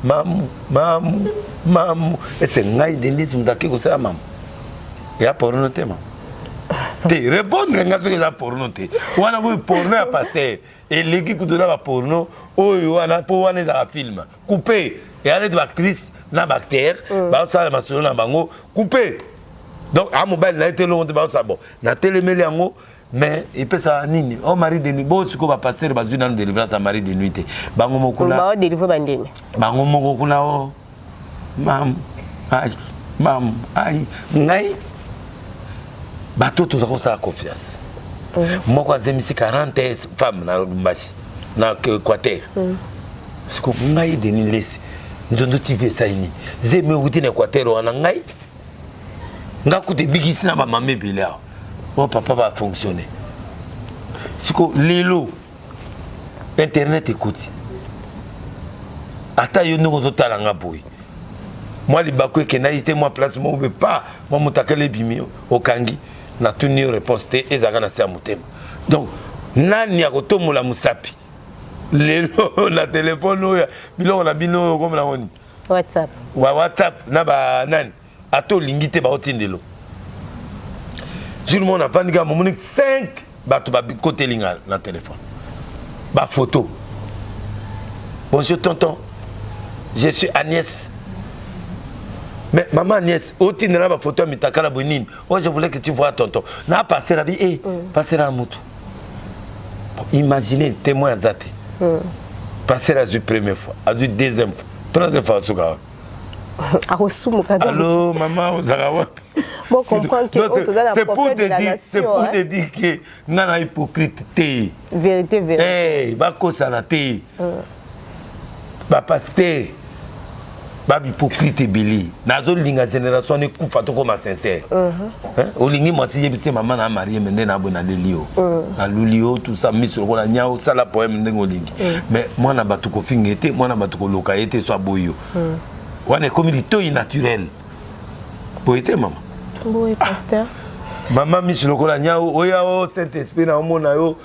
mamou. Et c'est un des listes qui est là, maman. Il y a pour nous, maman. Tu répondre à ce que ça pour nous. On a vu pour nous à passer. Et l'équipe qui a pour nous, on a pour nous à film. Coupé. Et arrête l'actrice. Na bactère ba ça ma solo na bango coupé donc à mobile na été long ba ça bon na télémeli yango mais il peut ça nini oh mari de nuit bon siko ba passer ba zuna délivrance à mari de nuit bango mokula ba délivrer bandeni bango mokula o mam ai ngai bato to za ça confiance moko azemisi 40 femmes na Lubumbashi na Équateur siko ngai de nuit laisse nzondo TV saini zeme uti na Équateur wana ngai ngakute bigisi na mama mebele aho o papa va fonctionner siko lelo internet écoute ata yo ndoko zotala nga boy moi libako ekena ite moi place mo be pas moi mutakele bimi okangi na tuni réponse te ezaka na se mutema donc nani akotomola musapi lelo na téléphone oya biloko na bino comme na woni WhatsApp na ba nani ato lingite ba otindelo jour mon apandika momoni 5 bato ba côté linga na téléphone ba photo bonjour tonton je suis Agnès mais maman Agnès otindela ba photo mitakala bonine oh je voulais que tu vois tonton na passer la vie passer la moto imaginez témoin zate passer la première fois, la deuxième fois, troisième fois, allô, maman, vous avez bon, comprendre que c'est pour te dire que nous sommes hypocrites. Vérité. Eh, bako sanate. Ba pasteur. Ba hypocrite bili. Nazo linga génération ne kufa to comme sincère. Olingi moi si yebise maman na marié mende na bona lelio. Na lulio tout ça miso ko la nyao ça la poème ndengo lingi. Mais moi na batu ko fingete, moi na batu ko loka été soit boyo. Wana comme il est naturel. Poété maman. Oui, pasteur. Maman Miss Lokola Nyao, Oya O Saint-Esprit na omona yo.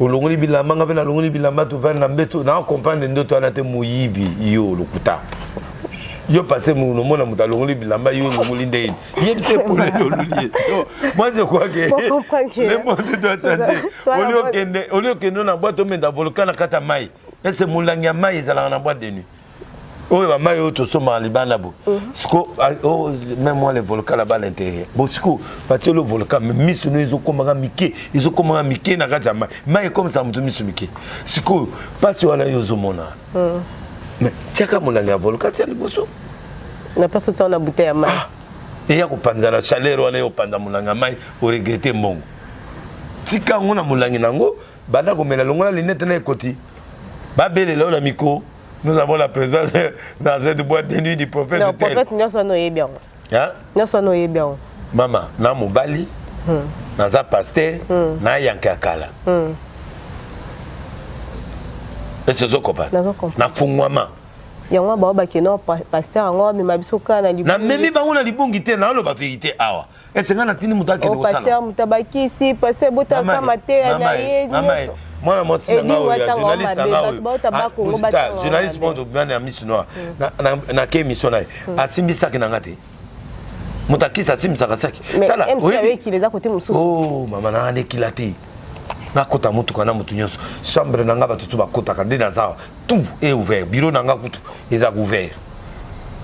Olongoli bilamba nga na longoli bilamba to va na mbeto na comprendre ndoto anate muyibi yo lokuta. Yo passé mon mona muta longoli bilamba yo longoli ndeni. Yem c'est pour le lolier. Moi je crois que le monde doit changer. Au lieu que nous na boîte on dans volcan na kata mai. Et c'est mulanga mai ezala na boîte de nuit. Oh va mai auto soma libana bo. Siko même moi les volcans là-bas à l'intérieur. Bon siko parce que le volcan mais mis nous ils ont comment mike, ils ont comment mike na kata mai. Mai comme ça mutu mis mike. Siko pas si on a yo zomona. Mais tiaka mulanga volcan tiens liboso. Na pas sauté on a bouteille à mai. Et ya ko panza na chaleur on est au panda mulanga mai au regretter mongo. Tika ngona mulangi nango banda ko mela longola linete na ekoti. Ba bele là la miko. Nous avons la présence dans cette boîte de nuit du prophète. Le prophète nous sommes bien. Hein? Nous sommes bien. Maman, na mobali, na za pasteur, na yankakala. Et c'est ce qu'on parle. Na fungwama. Yangwa ba ba keno pasteur ngo mi mabisoka na libungi. Na memi bango na libungi te na lo ba vérité awa. Et c'est ngana tini mutake no sala. Pasteur mutabaki ici, pasteur bota kama te na ye. Moi na mosi na ngao ya journaliste na ngao. Journaliste monde bien na Miss Noir. Na ke émission na. Asimbi saki na ngate. Mutakisa asimbi saki. Tala. Oui, avec qui les a côté mususu. Oh, maman na ane kilate. Na kota mutu kana mutu nyonso. Chambre na ngaba tutu ba kota kande na za. Tout est ouvert. Bureau na ngakutu est ouvert.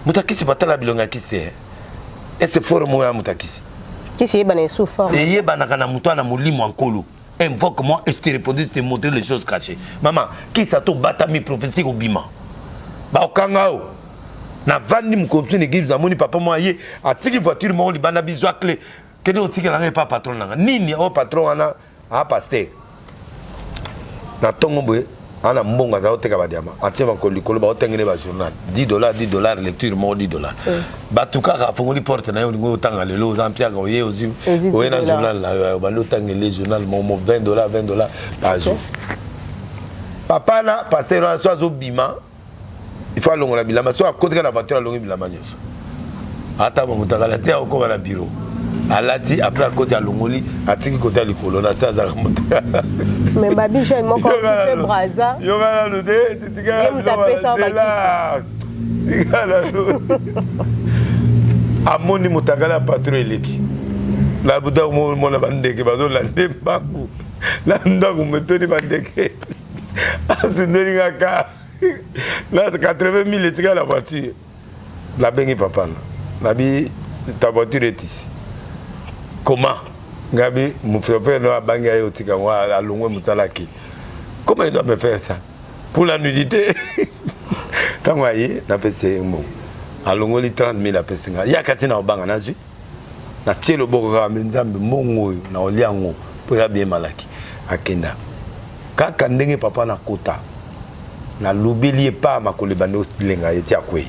Mutakisi batala bilonga kiste. Et c'est fort moi mutakisi. Kisi yeba na sous forme. Et yeba na kana mutu na mulimo ankolo. Invoque-moi et je te répondrai, je te montrer les choses cachées. Maman, qui ça t'a battu prophétie au bima? Bah au kangao. Na vandi mkonsu n'église à mon papa moi yé a tiki voiture mon libana biso clé. Que ne otiki la pas patron na. Nini au patron ana a pasteur. Na tongo boye ana mbonga za oteka badiama. Atima ko likolo ba otengene ba journal. $10 lecture mo $10. Batuka ka fongoli porte na yo ngo otanga lelo zampia ko ye ozi. Oye na journal la ba lotanga le journal mo $20 par jour. Papa na pasteur so azo bima. Il faut longola bilama so akotika na voiture longi bilama nyoso. Ata mo mutaka la tia ko na bureau. Alati après à côté à longoli atiki côté à likolo na sa za mutaka. Mais babi je mon quand tu fais braza. Yo va le dé, tu gars. Amoni mutaka la patrouille leki. La buda mo na bandeke bazo la ndembaku. La ndaku metoni bandeke. Asundeli ngaka. Là, 80 000 étiquettes la voiture. La bengi papa. Ta voiture est ici. Comment? Gabi, mon frère a bangé à Yotika, à Longwe Moussalaki. Comment il doit me faire ça? Pour la nudité? Tant que vous avez fait un mot. À Longwe, 30 000 à Pessinga. Il y a Katina au Banga Nazu. Na tié le Bogora, Menzambe, Mongo, na Oliango, pour y bien malaki. À Kenda. Quand Kandenge papa na Kota. Na l'oubliez pas ma kolebano lenga etia kwe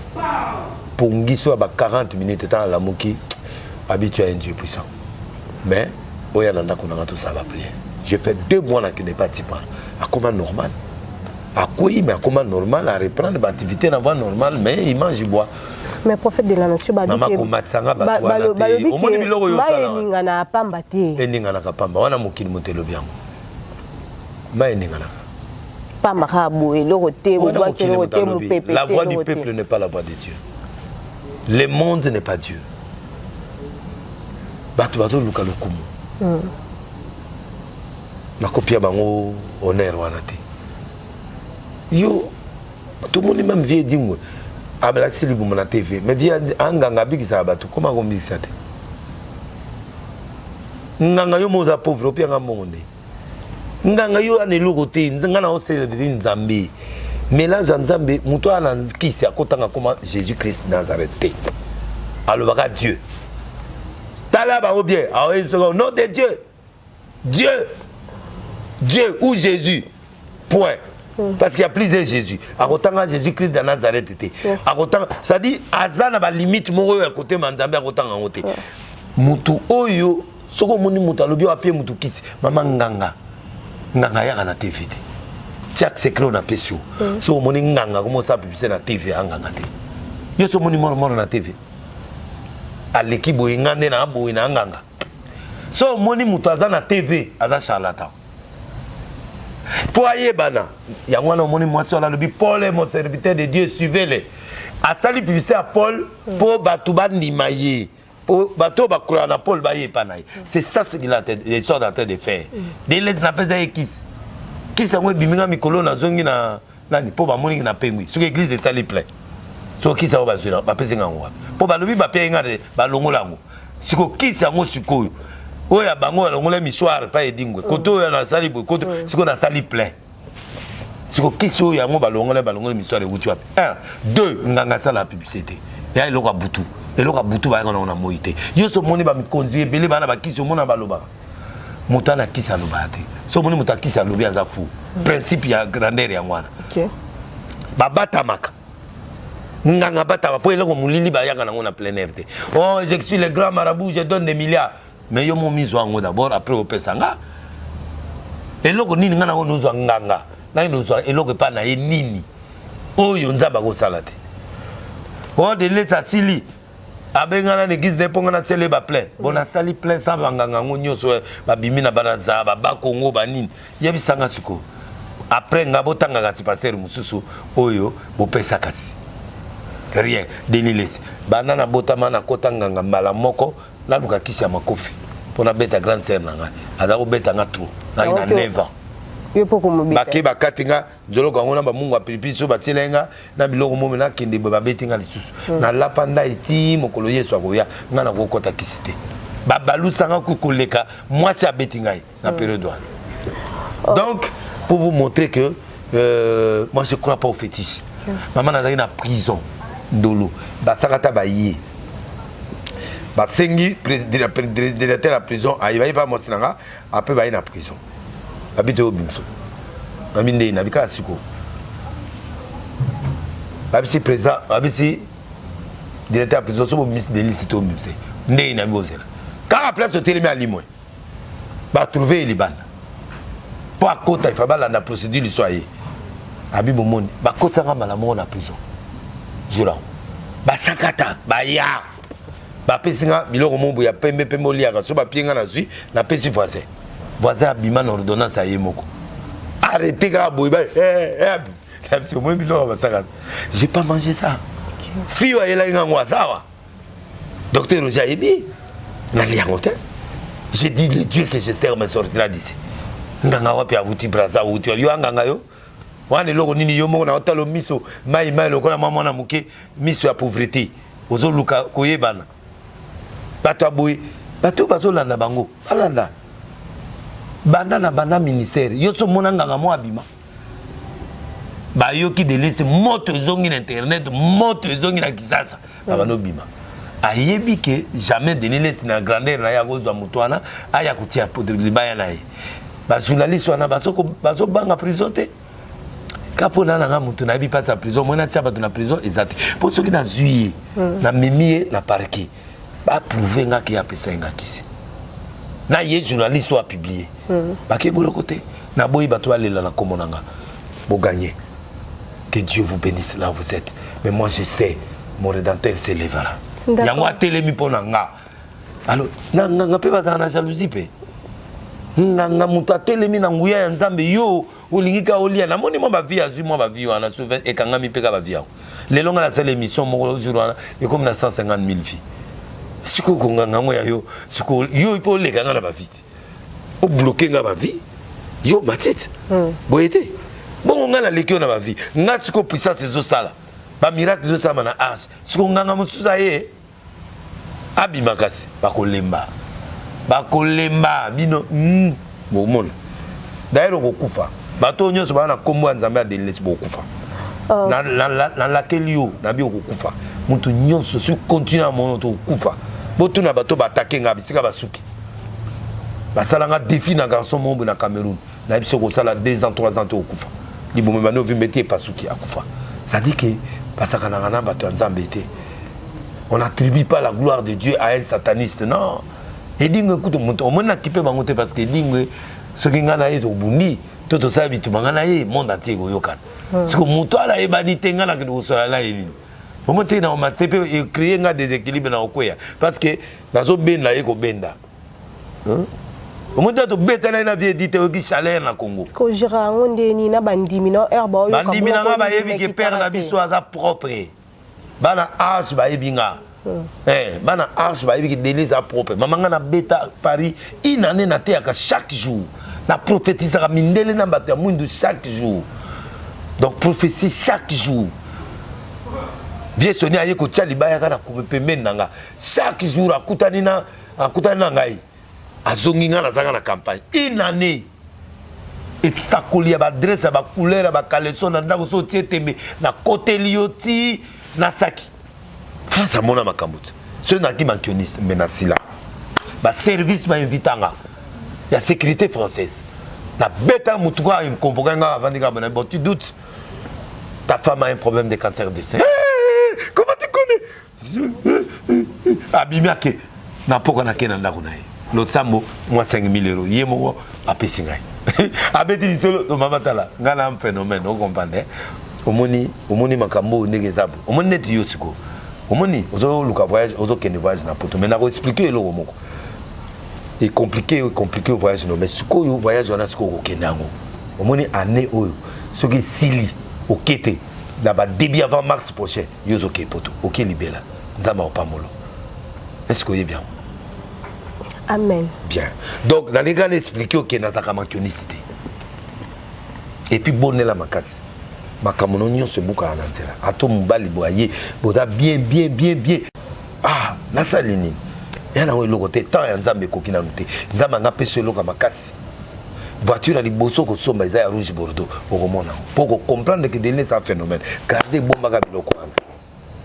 pongiso ba 40 minutes dans la moki habitué à un Dieu puissant mais oya nanda konanga tout ça va prier. J'ai fait 2 mois là qui n'est pas type à comment normal à quoi mais à comment normal à reprendre l'activité dans voie normale mais il mange il boit. Mais prophète de la nation babi mama ko matsanga ba toi là au moins biloko yo sala ninga na pamba te eninga na kapamba wana mokili motelo biango ma eninga na. La voix du peuple n'est pas la voix de Dieu. Le monde n'est pas Dieu. Batuazo luka lokumu. Na copia bango honneur wanate. Yo tout le monde même vie dingo. Abelaxi libumu na TV. Mais via anganga bigisa batu comment on bigisa te. Nganga yo moza pauvre opia ngamonde. Nganga yo aneluko te ngana o célébrer Nzambe mélange Nzambe muto ana kisi akotanga comme Jésus-Christ Nazareth alors baka Dieu tala ba bien au nom de Dieu ou Jésus point parce qu'il y a plusieurs Jésus akotanga Jésus-Christ de Nazareth akotanga ça dit azana ba limite moko ya côté Nzambe akotanga ngote mutu oyo soko moni mutu alobi apie mutu kisi mama nganga nganga ya na TV te chaque secret na pesio so moni nganga comme ça publicité na TV nganga te yo so moni moro na TV aleki boy ngande na boy na nganga so moni muto aza na TV aza charlatan po ayebana yango wana omoni mwasi wana alobi Paul est mon serviteur de Dieu suivez-le asali publicité à Paul po bato bandima ye po bato bakola na Paul bayepa na ye c'est ça ce qu'il est en train de faire délai na pesa ekisi kisi yango ebiminga mikolo nazongi na nani po bamoningi na pengwi soki église esali plein so kisi yango bazwela bapesinga yango wana po balobi bapeyenga balongola yango siko kisi yango sikoyo oyo bango balongola misoire pa edingwe koto oyo nasali boye koto siko nasali plein siko kisi oyo yango balongola misoire ewuti wapi 1 2 nganga asala publicité ya eloko ya butu bayanga nango na moi te yo so moni bamikonzi ebele bana bakisi omona balobaka moto ana kisi alobaka te so moni moto akisi alobi aza fou principe ya grandeur yango wana babatamaka nganga batama po eloko molili bayanga nango na plein air te oh je suis le grand marabout je donne des milliards mais yo mo mizo yango d'abord après opesa nga eloko nini nga nango nozwa nganga nangi nozwa eloko epa na ye nini oyo nzamba kosala te oh de lesa sili abengana l'église de pongana tele ba plein bona sali plein sa banganga ngo nyoso babimi na banaza ba Congo banini yebisanga siko après nga botanga kasi passer mususu oyo bopesa kasi rien délilesi banana botama na kotanga mbala moko la luka kisi ya makofi pona beta grande sœur nanga azako beta nga trop na 9 ans bake bakatinga nzoloko yango na bamungu ya pilipili so batielenga na biloko momi nakende boye babetinga lisusu na lapanda eti mokolo yesu akoya nga na kokota kisi te babalusanga koleka mwasi abeti ngai na période wana donc pour vous montrer que moi je crois pas au fétiche maman nazali na prison ndolo basakata baye basengi directeur ya prison ayebaye pa mwasi nanga ape baye na prison babite o bimso baminde na bika siko babisi président babisi directeur prison so ministre de l'État to bimse ndé na mbozela ka place au télé à limoi ba trouver liban pour akota il faut balanda procédure li soyé abi momoni ba kota nga malamo na prison jura ba sakata ba ya ba pesinga biloko mombo ya pembe pembe oliaka so ba pienga na zui na pesi voisin abima na ordonnance aye moko arrêtez ka boy ba j'ai pas mangé ça fille elle a ngwa sawa docteur Roger Ebi na liangote j'ai dit le Dieu que je sers me sortira d'ici nganga wapi avuti braza uti yo nganga yo wana loko nini yo moko na otalo miso mai lokola mama na muke miso ya pauvreté ozo luka koyebana bato aboy bato bazolanda bango balanda banda ministère yo so mona nganga mo abima ba yo ki delese moto zongi na internet moto zongi na kisasa bano bima ayebi ke jamais delese na grandeur na ya kozwa mutwana aya kutia podribaya na ye ba journaliste wana baso banga prison te kapo na nga mutu na bi passe à prison mona tia bato na prison exact pour ceux qui na zuye na mimie na parquet ba prouver nga ki apesa nga kisi na ye journaliste a publié bake bolo côté na boyi bato alela na komonanga bo gagner que Dieu vous bénisse là où vous êtes mais moi je sais mon rédempteur s'élèvera yango atelemi pona nga alors nga pe bazana na jalousie pe nga mutu atelemi na nguya ya nzambe yo olingika olia na moni mo ba vie azui mo ba vie wana souven e kangami pe ka ba vie lelo nga na sala émission mo jour wana et comme na 150 000 filles siko nganga ngo ya yo siko yo ipo leka nga na ba vie o bloquer nga ba vie yo matite boyete bon nga na lekio na ba vie nga siko puissance zo sala ba miracle zo sala na age siko nganga mususa ye abimakasi bakolemba bino bomona d'ailleurs kokufa bato nyonso bana kombo nzambe adelesi bokufa na laquelle yo na bi kokufa mutu nyonso si continue à mon to kufa botu na bato batake nga bisika basuki basala nga défi na garçon mombo na Cameroun na biso ko sala 2 ans 3 ans to kufa libomo bano vi metie pasuki akufa ça dit que basaka na ngana bato nzambe te on n'attribue pas la gloire de Dieu à un sataniste non et dingue écoute on m'a équipé bangote parce que dingue ce qui ngana est au bundi toto sabi tu mangana ye monde entier go yokana parce que muto ala e badi tenga na ko sala la yini au moment na on m'a créé un déséquilibre na okoya parce que nazo benda e ko benda au moins tu bête na vie édité au chaleur na Congo ko jira ngonde ni na bandimi no herba yo bandimi na ba yebi ke père na biso aza propre bana arche ba yebinga bana arche ba yebi ke délai za propre mamanga na beta Paris une année na te chaque jour na prophétisera mindele na bato ya mundu chaque jour donc prophétie chaque jour vie soni aye ko tia libaya kana ko pembeni nanga chaque jour akutani na ngai azongi nga na zanga na campagne une année et ça colia ba adresse ba couleur ba caleçon na ndako so tie tembe na côté lioti na saki France amona makambuti ce na ki mankioniste menasila ba service ba invitanga ya sécurité française na beta mutuka convoqué nga avant de gabana bon tu doutes ta femme a un problème de cancer du sein comment tu connais abimiake na poko na kena ndako na ye l'autre sambo moi 5 000 €. Yemo a pesingai. Abeti solo to mama tala. Ngana un phénomène, vous comprenez? Omoni makambo negezabu. Omoni net yosiko. Omoni ozo luka voyage, ozo kene voyage na poto. Mais na ko expliquer lo moko. Et compliqué le voyage no mais siko yo voyage wana siko ko kenango. Omoni année oyo. Ce qui sili au kete na ba début avant mars prochain, yozo ke poto. OK libela. Nzama opamolo. Est-ce que vous bien? Amen. Bien. Donc, dans les gars, expliquer que nous avons mankioniste. Et puis, bonne la makasi. Makamononion se bouka en anzela. Ato mbali boye, boda bien. Ah, la saline. Yana we lokote tant ya nzambe kokina nute. Nzamba nga peso loka makasi. Voiture ali boso ko somba za ya rouge bordeaux au romona. Pour comprendre que donner ça phénomène. Gardez bomba ga biloko.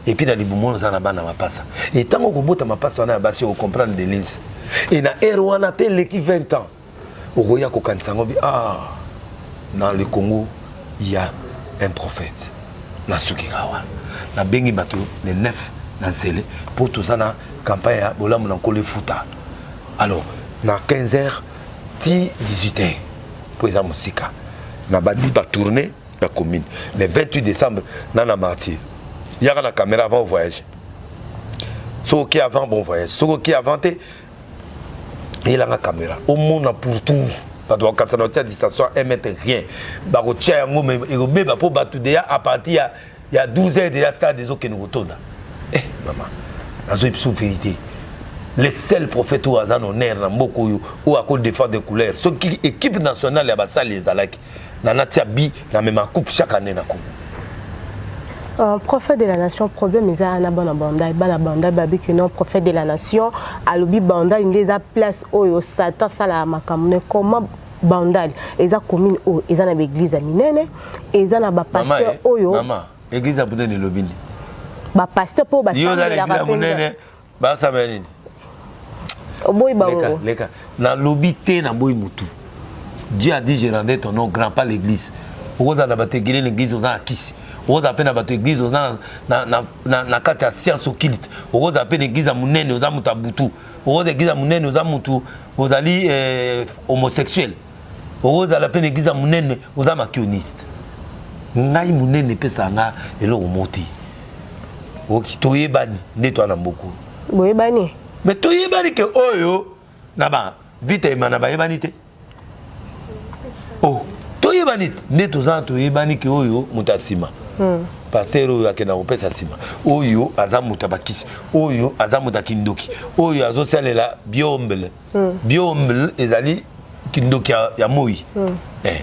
Et puis dans les boumons za na bana mapasa. Et tant ko bota mapasa na basi ko comprendre des lignes. Et na Erwana tel l'équipe 20 ans. Ogoya ko kansango bi dans le Congo, il y a un prophète. Na Sukigawa. Na bengi bato le 9 na Zélé pour tout ça na campagne ya bolamu na kole futa. Alors, na 15h ti 18h pour les musika. Na bandi ba tourner la commune. Le 28 décembre na martyr. Il y a la caméra avant le voyage. Ce qui avant bon voyage, ce qui avant il a la caméra. Au monde pour tout. Parce que quand on a une distanciation, elle ne met rien. À partir il y a 12 heures déjà, c'est des autres qui nous retournent. Eh, maman, dans une vérité. Les seuls prophètes ou azan honneur na mboko ou à cause des fois de couleurs. Ce qui équipe nationale ya basali les alaki. Na natia bi na même coupe chaque année na coupe. Prophète de la nation, problème est à Nabana Bandai, Banabanda, Babi, que non, prophète de la nation, à l'obi Bandai, il les a place au Satan, Salama, comme comment Bandai, ils ont commune au, ils ont une église à Minene, ils ont un pasteur au yo. Maman, église à Boudin de Lobini. Ba pasteur pour Bassan, il y a l'église à Minene, Bassabenine. Au boy Bango. Na lobité, na boy Moutou. Dieu a dit, je rendais ton nom grand, pas l'église. Pourquoi vous avez l'église aux Akis? Vous avez une église na kati ya science occulte. Vous avez une église à Mounene aux Amutabutu. Vous avez une église à Mounene aux Amutu. Vous avez homosexuel. Vous avez une église à Mounene aux amakionistes. Ngai Mounene pesa nga elo omoti. Oki toyebani neto na mboko. Boyebani. Mais toyebani ke oyo na ba vite mana ba yebani te. Oh, toyebani neto za toyebani ke oyo mutasima. Pasero oyo akena kopesa sima oyo azamuta bakisi oyo azamuta kindoki oyo azosalela biombele biombele ezali kindoki ya moi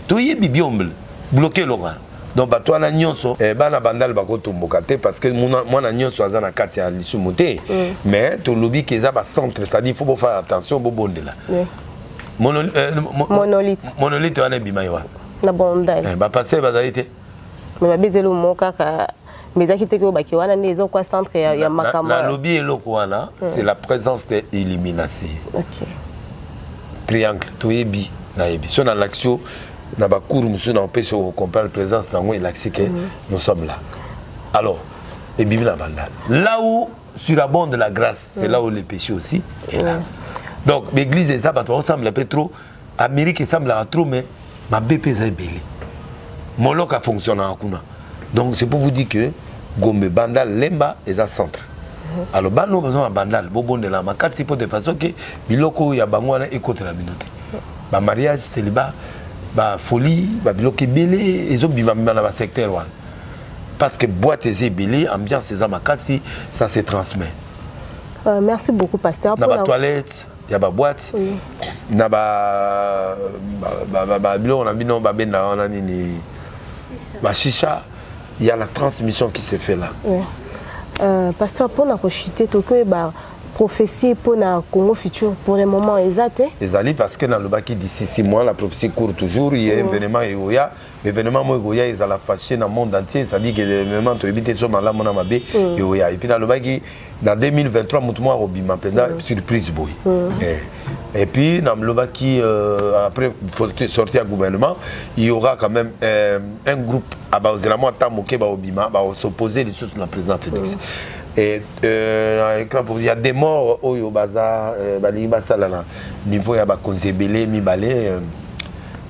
toyebi biombele bloqué loka donc bato wana nyonso bana bandal bakotomboka te parce que mwana nyonso aza na kati ya lisumu te mais tolobi ke eza bacentre c'est-à-dire il faut faire attention bobondela monolithe wana ebima yo na bondai bapase bazali te mais babezelo moka mais akite ko baki wana nezo kwa centre ya makama na lobby eloko wana c'est la présence des illuminés. OK. Triangle toyebi na yebi so na l'action na bakuru musu na opesi ko comprendre présence na ngo l'accès que nous sommes là. Alors et bibi na banda là où surabonde la grâce c'est là où le péché aussi est là. Donc l'église des abattoirs ressemble un peu trop Amérique semble à trop mais ma BP c'est belé. Moloka fonctionne en Kuna. Donc c'est pour vous dire que Gombe, Banda, Lemba est un centre. alors bano besoin de bandal bobondela makasi pour de façon que biloko ya bango wana écoute la minute ba mariage célibat ba folie ba biloko belé ezo bima dans ba secteur wana parce que boîte et belé ambiance eza makasi ça se transmet. Merci beaucoup pasteur pour la toilette il y a ba boîte na ba biloko na bino ba benda wana nini ba chicha. Il y a la transmission qui se fait là. Oui. Pasteur, pour nous chuter, tu as prophétie pour le Congo futur pour le moment exact. Exactement parce que dans le bac d'ici 6 mois, la prophétie court toujours. Il y a un événement Egoya. L'événement Egoya, ils ont fâché dans le monde entier. C'est-à-dire que l'événement, tu habites sur Malam, Monamabé, Egoya. Et puis dans le bac, dans 2023, Moutouma Robima Penda, surprise boy. Et puis dans le bac, après, il faut sortir au gouvernement, il y aura quand même un groupe à Baouzélamou, Tamoké, Baobima, va s'opposer les choses de la présidente Félix. Et il y a des morts au Baza, niveau il y a des belé, mi balé,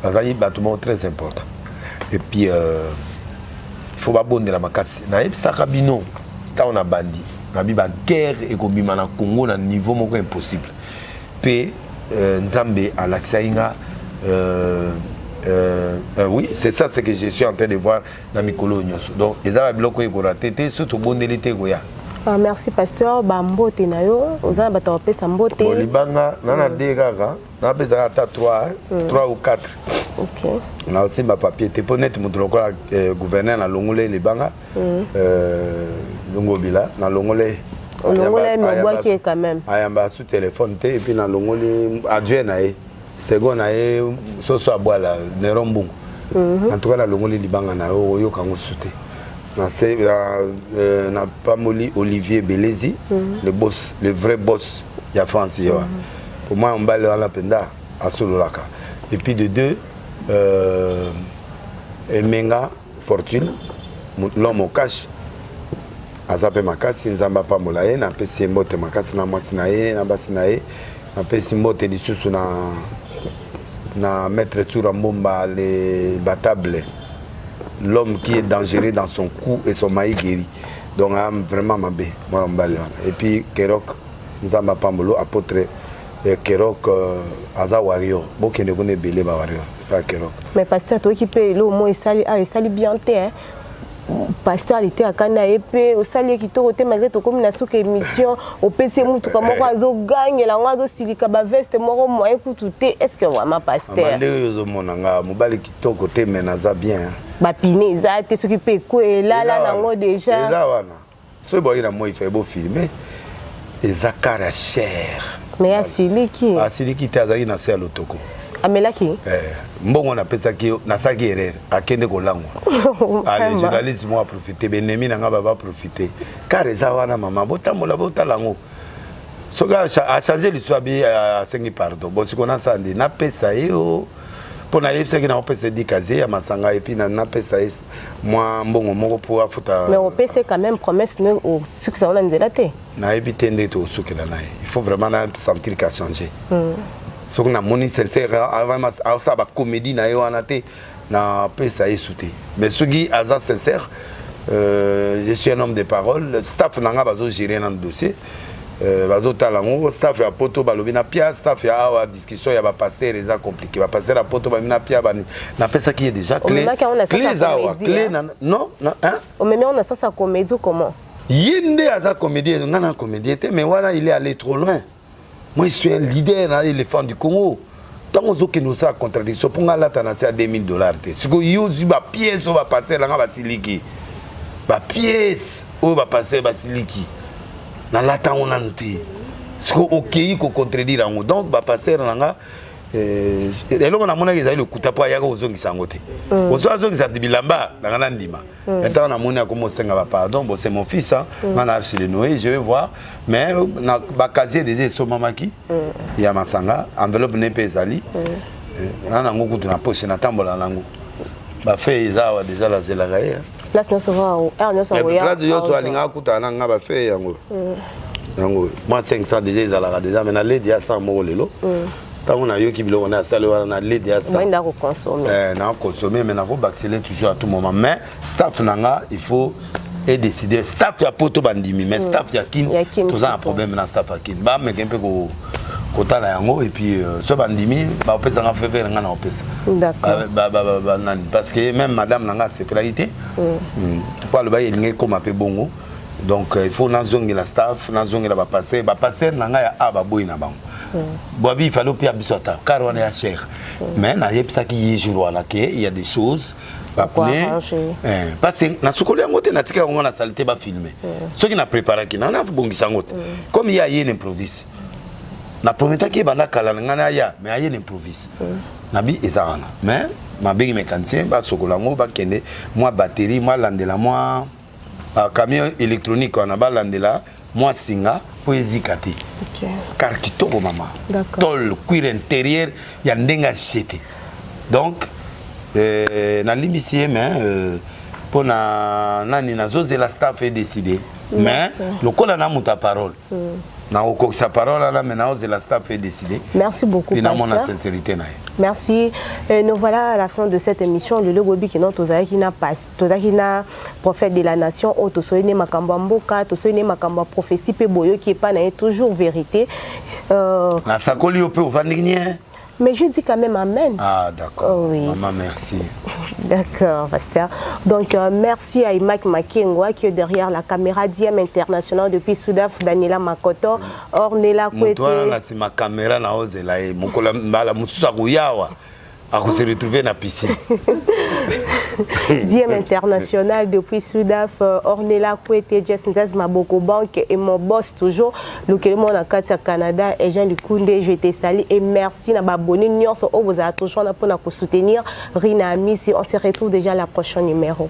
c'est un bâtiment très important. Et puis il faut pas bonner la makasi. Na yep sakabino, ta on a bandi, na bi ba guerre et kobima na Congo na niveau moko impossible. P Nzambe à l'Axaïnga. Oui, c'est ça ce que je suis en train de voir dans mes colonies. Donc, ils ont bloqué le raté, surtout bon d'été. Merci pasteur. Bambote na yo, vous avez battu sambote. Bolibanga, nana deux gaga, nana bezala ta 3 ou 4. OK. On a aussi ma papier, t'es pas net mon gouverneur na Longolé Libanga. Longobila, na Longolé. Longolé me voit qui est quand même. Ayamba sous téléphone et puis na Longolé adjoint naé. Second naé soso aboala Nerombu. En tout cas na Longolé Libanga na yo kango souté. Na Pamoli Olivier Belezi, le boss, le vrai boss de France. Pour moi, on va aller à la Penda, à Sololaka. Et puis de deux, Menga Fortune, l'homme au cash, à Zape Makasi, Nzamba Pamolaye, na Pessi Mbote Makasi, na Masinaye, na Basinaye, na Pessi Mbote Dissous na Maître Tsurambomba, les batables. L'homme qui est dangereux dans son cou et son maïs guéri. Donc, vraiment, ma bé. Et puis, Kerok, nous avons Pamolo, apôtre Kerok, Aza Warrior. Bon, qui ne connaît pas Warrior. Pas Kerok. Mais pasteur, toi qui peux, là, au moins, il sali bien, hein. Pasteur, il était à Kana épée, au sali qui te rote malgré ton comme une émission, au PC, tout comme moi, zo gagne, la ngado silika ba veste, moro moyen coututé. Est-ce que vraiment pasteur? Malheureusement, mon anga, mobile qui te côté menaza bien. Ba piné, ça, t'es s'occuper quoi là, nango déjà. Et là, voilà. Ce boy là, moi, il fait beau filmer. Et ça cara cher. Mais à Siliki. À Siliki, t'es à na c'est à l'otoko. Amelaki. Bon, on appelle ça qui na sa guerre à Kende Kolango. Les journalistes vont profiter, les ennemis va profiter. Car les awana maman, botamola botalango. Ce gars a changé l'histoire à 5 pardon. Bon, ce qu'on a ça, n'a pas ça pour na yebisa qui n'a pas se dikaze à Masanga et puis n'a pas ça moi bon mon pour fouta. Mais au PC quand même promesse nous au succès on a ndelaté. Na ebité ndé au succès là. Il faut vraiment sentir qu'il a changé. Ce qu'on a moni sincère avant ça ba comédie na yo anaté na pesa esouté mais ce qui aza sincère je suis un homme de parole le staff nanga bazo gérer dans le dossier bazo talango staff ya poto balobi na pia staff ya awa discussion ya ba pasteur eza compliqué ba pasteur à poto ba na pia ba na pesa qui est déjà clé clé awa clé non hein au même on a ça comédie comment yinde aza comédie ngana comédie mais voilà il est allé trop loin. Moi, je suis un leader, l'éléphant du Congo. Tant que nous avons contradiction, pour nous, là, c'est à $2000. Ce que vous avez pièce, on va passer là, on va siliki. Ma pièce, on va passer à siliki. Dans la temps, on a noté. Ce que OK, qu'on contredit là, donc, on va passer là. Et là, on a mon avis, le coup de poing, il y a des gens qui sont côté. Aux gens qui sont bilamba, dans la ndima. Maintenant, on a mon avis, comme on pardon, bon, c'est mon fils, on a acheté le Noé, je vais voir. Mais na bakazie des somamaki il y a masanga enveloppe n'est pas ali na nango kutu na poche na tambola nango ba fait izawa déjà la zelagaye place no sova o no sova ya place yo so alinga kuta na nga ba fait yango yango moi 500 déjà la déjà mais na ledi ya 100 mo lelo tant on a yo ki bilo on a salé na ledi ya 100 na ko consommer na consommer mais na ko accélérer toujours à tout moment mais staff nanga il faut et décider staff ya poto bandimi mais staff ya kin tous un problème na staff ya kin ba mais un peu kota na yango et puis ce bandimi ba opesa nga fever nga na opesa d'accord nani parce que même madame nanga séparité pas le ba yelinge comme un peu bongo donc il faut nazongi la staff nazongi la ba passer nanga ya aba boy na bango bobi il fallait pia bisota car on est à cher mais na yepsa ki jour wala ke il y a des choses parce que na sokolo yango te na tika yango na salité ba filmer ceux qui na préparé ki na bongisa ngote comme il y a une improvise na prometa ki banda kala ngana ya mais aye improvise na bi ezana mais ma bengi mécanicien ba sokolo yango ba kende moi batterie moi landela moi camion électronique on a ba landela moi singa poésie kati car kitoko mama tol cuir intérieur ya ndenga chete donc na limisier mais pour na nani na zose la staff est décidé mais le col na muta parole na oko sa parole là mais na zose la staff est décidé. Merci beaucoup pasteur. Mon sincérité na. Merci. Nous voilà à la fin de cette émission. Le logo qui non tozaki na prophète de la nation o tosoine makamba mboka tosoine makamba prophétie pe boyo qui est pas na toujours vérité. Na sakoli ope ovandinye. Mais je dis quand même amen. Ah d'accord. Oui. Maman, merci. D'accord, pasteur. Donc merci à Imak Makengwa qui est derrière la caméra Diem International depuis Soudaf, Daniela Makoto, Ornella Kwete. Toi là c'est ma caméra na ozela e mokola mbala mususa kuyawa ako se retrouver na piscine. Diem International depuis Soudaf, Ornella Kwete, Jess Nzaz Maboko Bank et mon boss toujours, localement na Katia Canada et Jean Lukunde, je te salue et merci na baboni nyonso o vous a toujours na pona ko soutenir Rina Amisi. On se retrouve déjà à la prochaine numéro.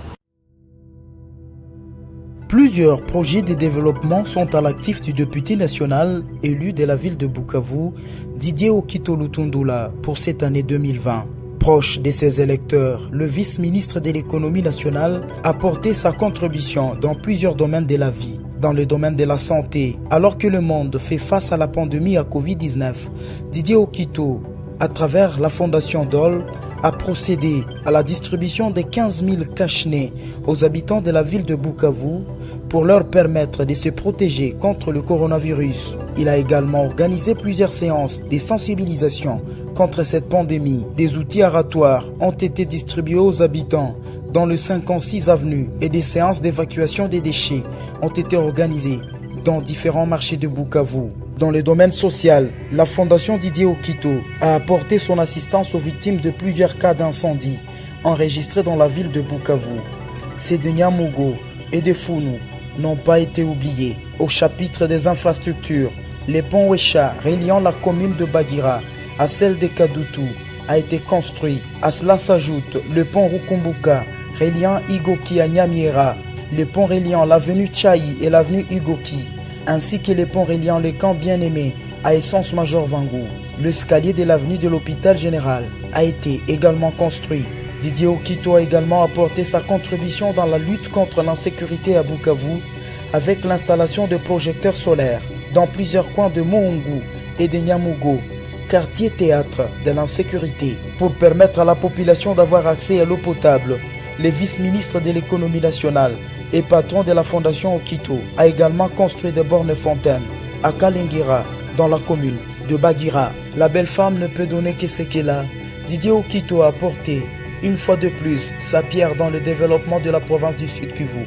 Plusieurs projets de développement sont à l'actif du député national élu de la ville de Bukavu, Didier Okito Lutundula, pour cette année 2020. Proche de ses électeurs, le vice-ministre de l'économie nationale a porté sa contribution dans plusieurs domaines de la vie. Dans le domaine de la santé, alors que le monde fait face à la pandémie à Covid-19, Didier Okito, à travers la fondation DOL, a procédé à la distribution de 15 000 cache-nez aux habitants de la ville de Bukavu pour leur permettre de se protéger contre le coronavirus. Il a également organisé plusieurs séances de sensibilisation contre cette pandémie. Des outils aratoires ont été distribués aux habitants dans le 56 avenue et des séances d'évacuation des déchets ont été organisées dans différents marchés de Bukavu. Dans le domaine social, la fondation Didier Okito a apporté son assistance aux victimes de plusieurs cas d'incendie enregistrés dans la ville de Bukavu. Ces de Nyamugo et de Founou n'ont pas été oubliés. Au chapitre des infrastructures, le pont Wesha reliant la commune de Bagira à celle de Kadutu a été construit. À cela s'ajoute le pont Rukumbuka reliant Igoki à Nyamiera, le pont reliant l'avenue Tchaï et l'avenue Igoki, ainsi que les ponts reliant les camps bien-aimés à Essence Major Vangou. L'escalier de l'avenue de l'hôpital général a été également construit. Didier Okito a également apporté sa contribution dans la lutte contre l'insécurité à Bukavu avec l'installation de projecteurs solaires dans plusieurs coins de Mohungu et de Nyamugo, quartier théâtre de l'insécurité, pour permettre à la population d'avoir accès à l'eau potable. Le vice-ministre de l'économie nationale et patron de la fondation Okito a également construit des bornes fontaines à Kalingira, dans la commune de Bagira. La belle femme ne peut donner que ce qu'elle a. Didier Okito a apporté une fois de plus sa pierre dans le développement de la province du Sud Kivu.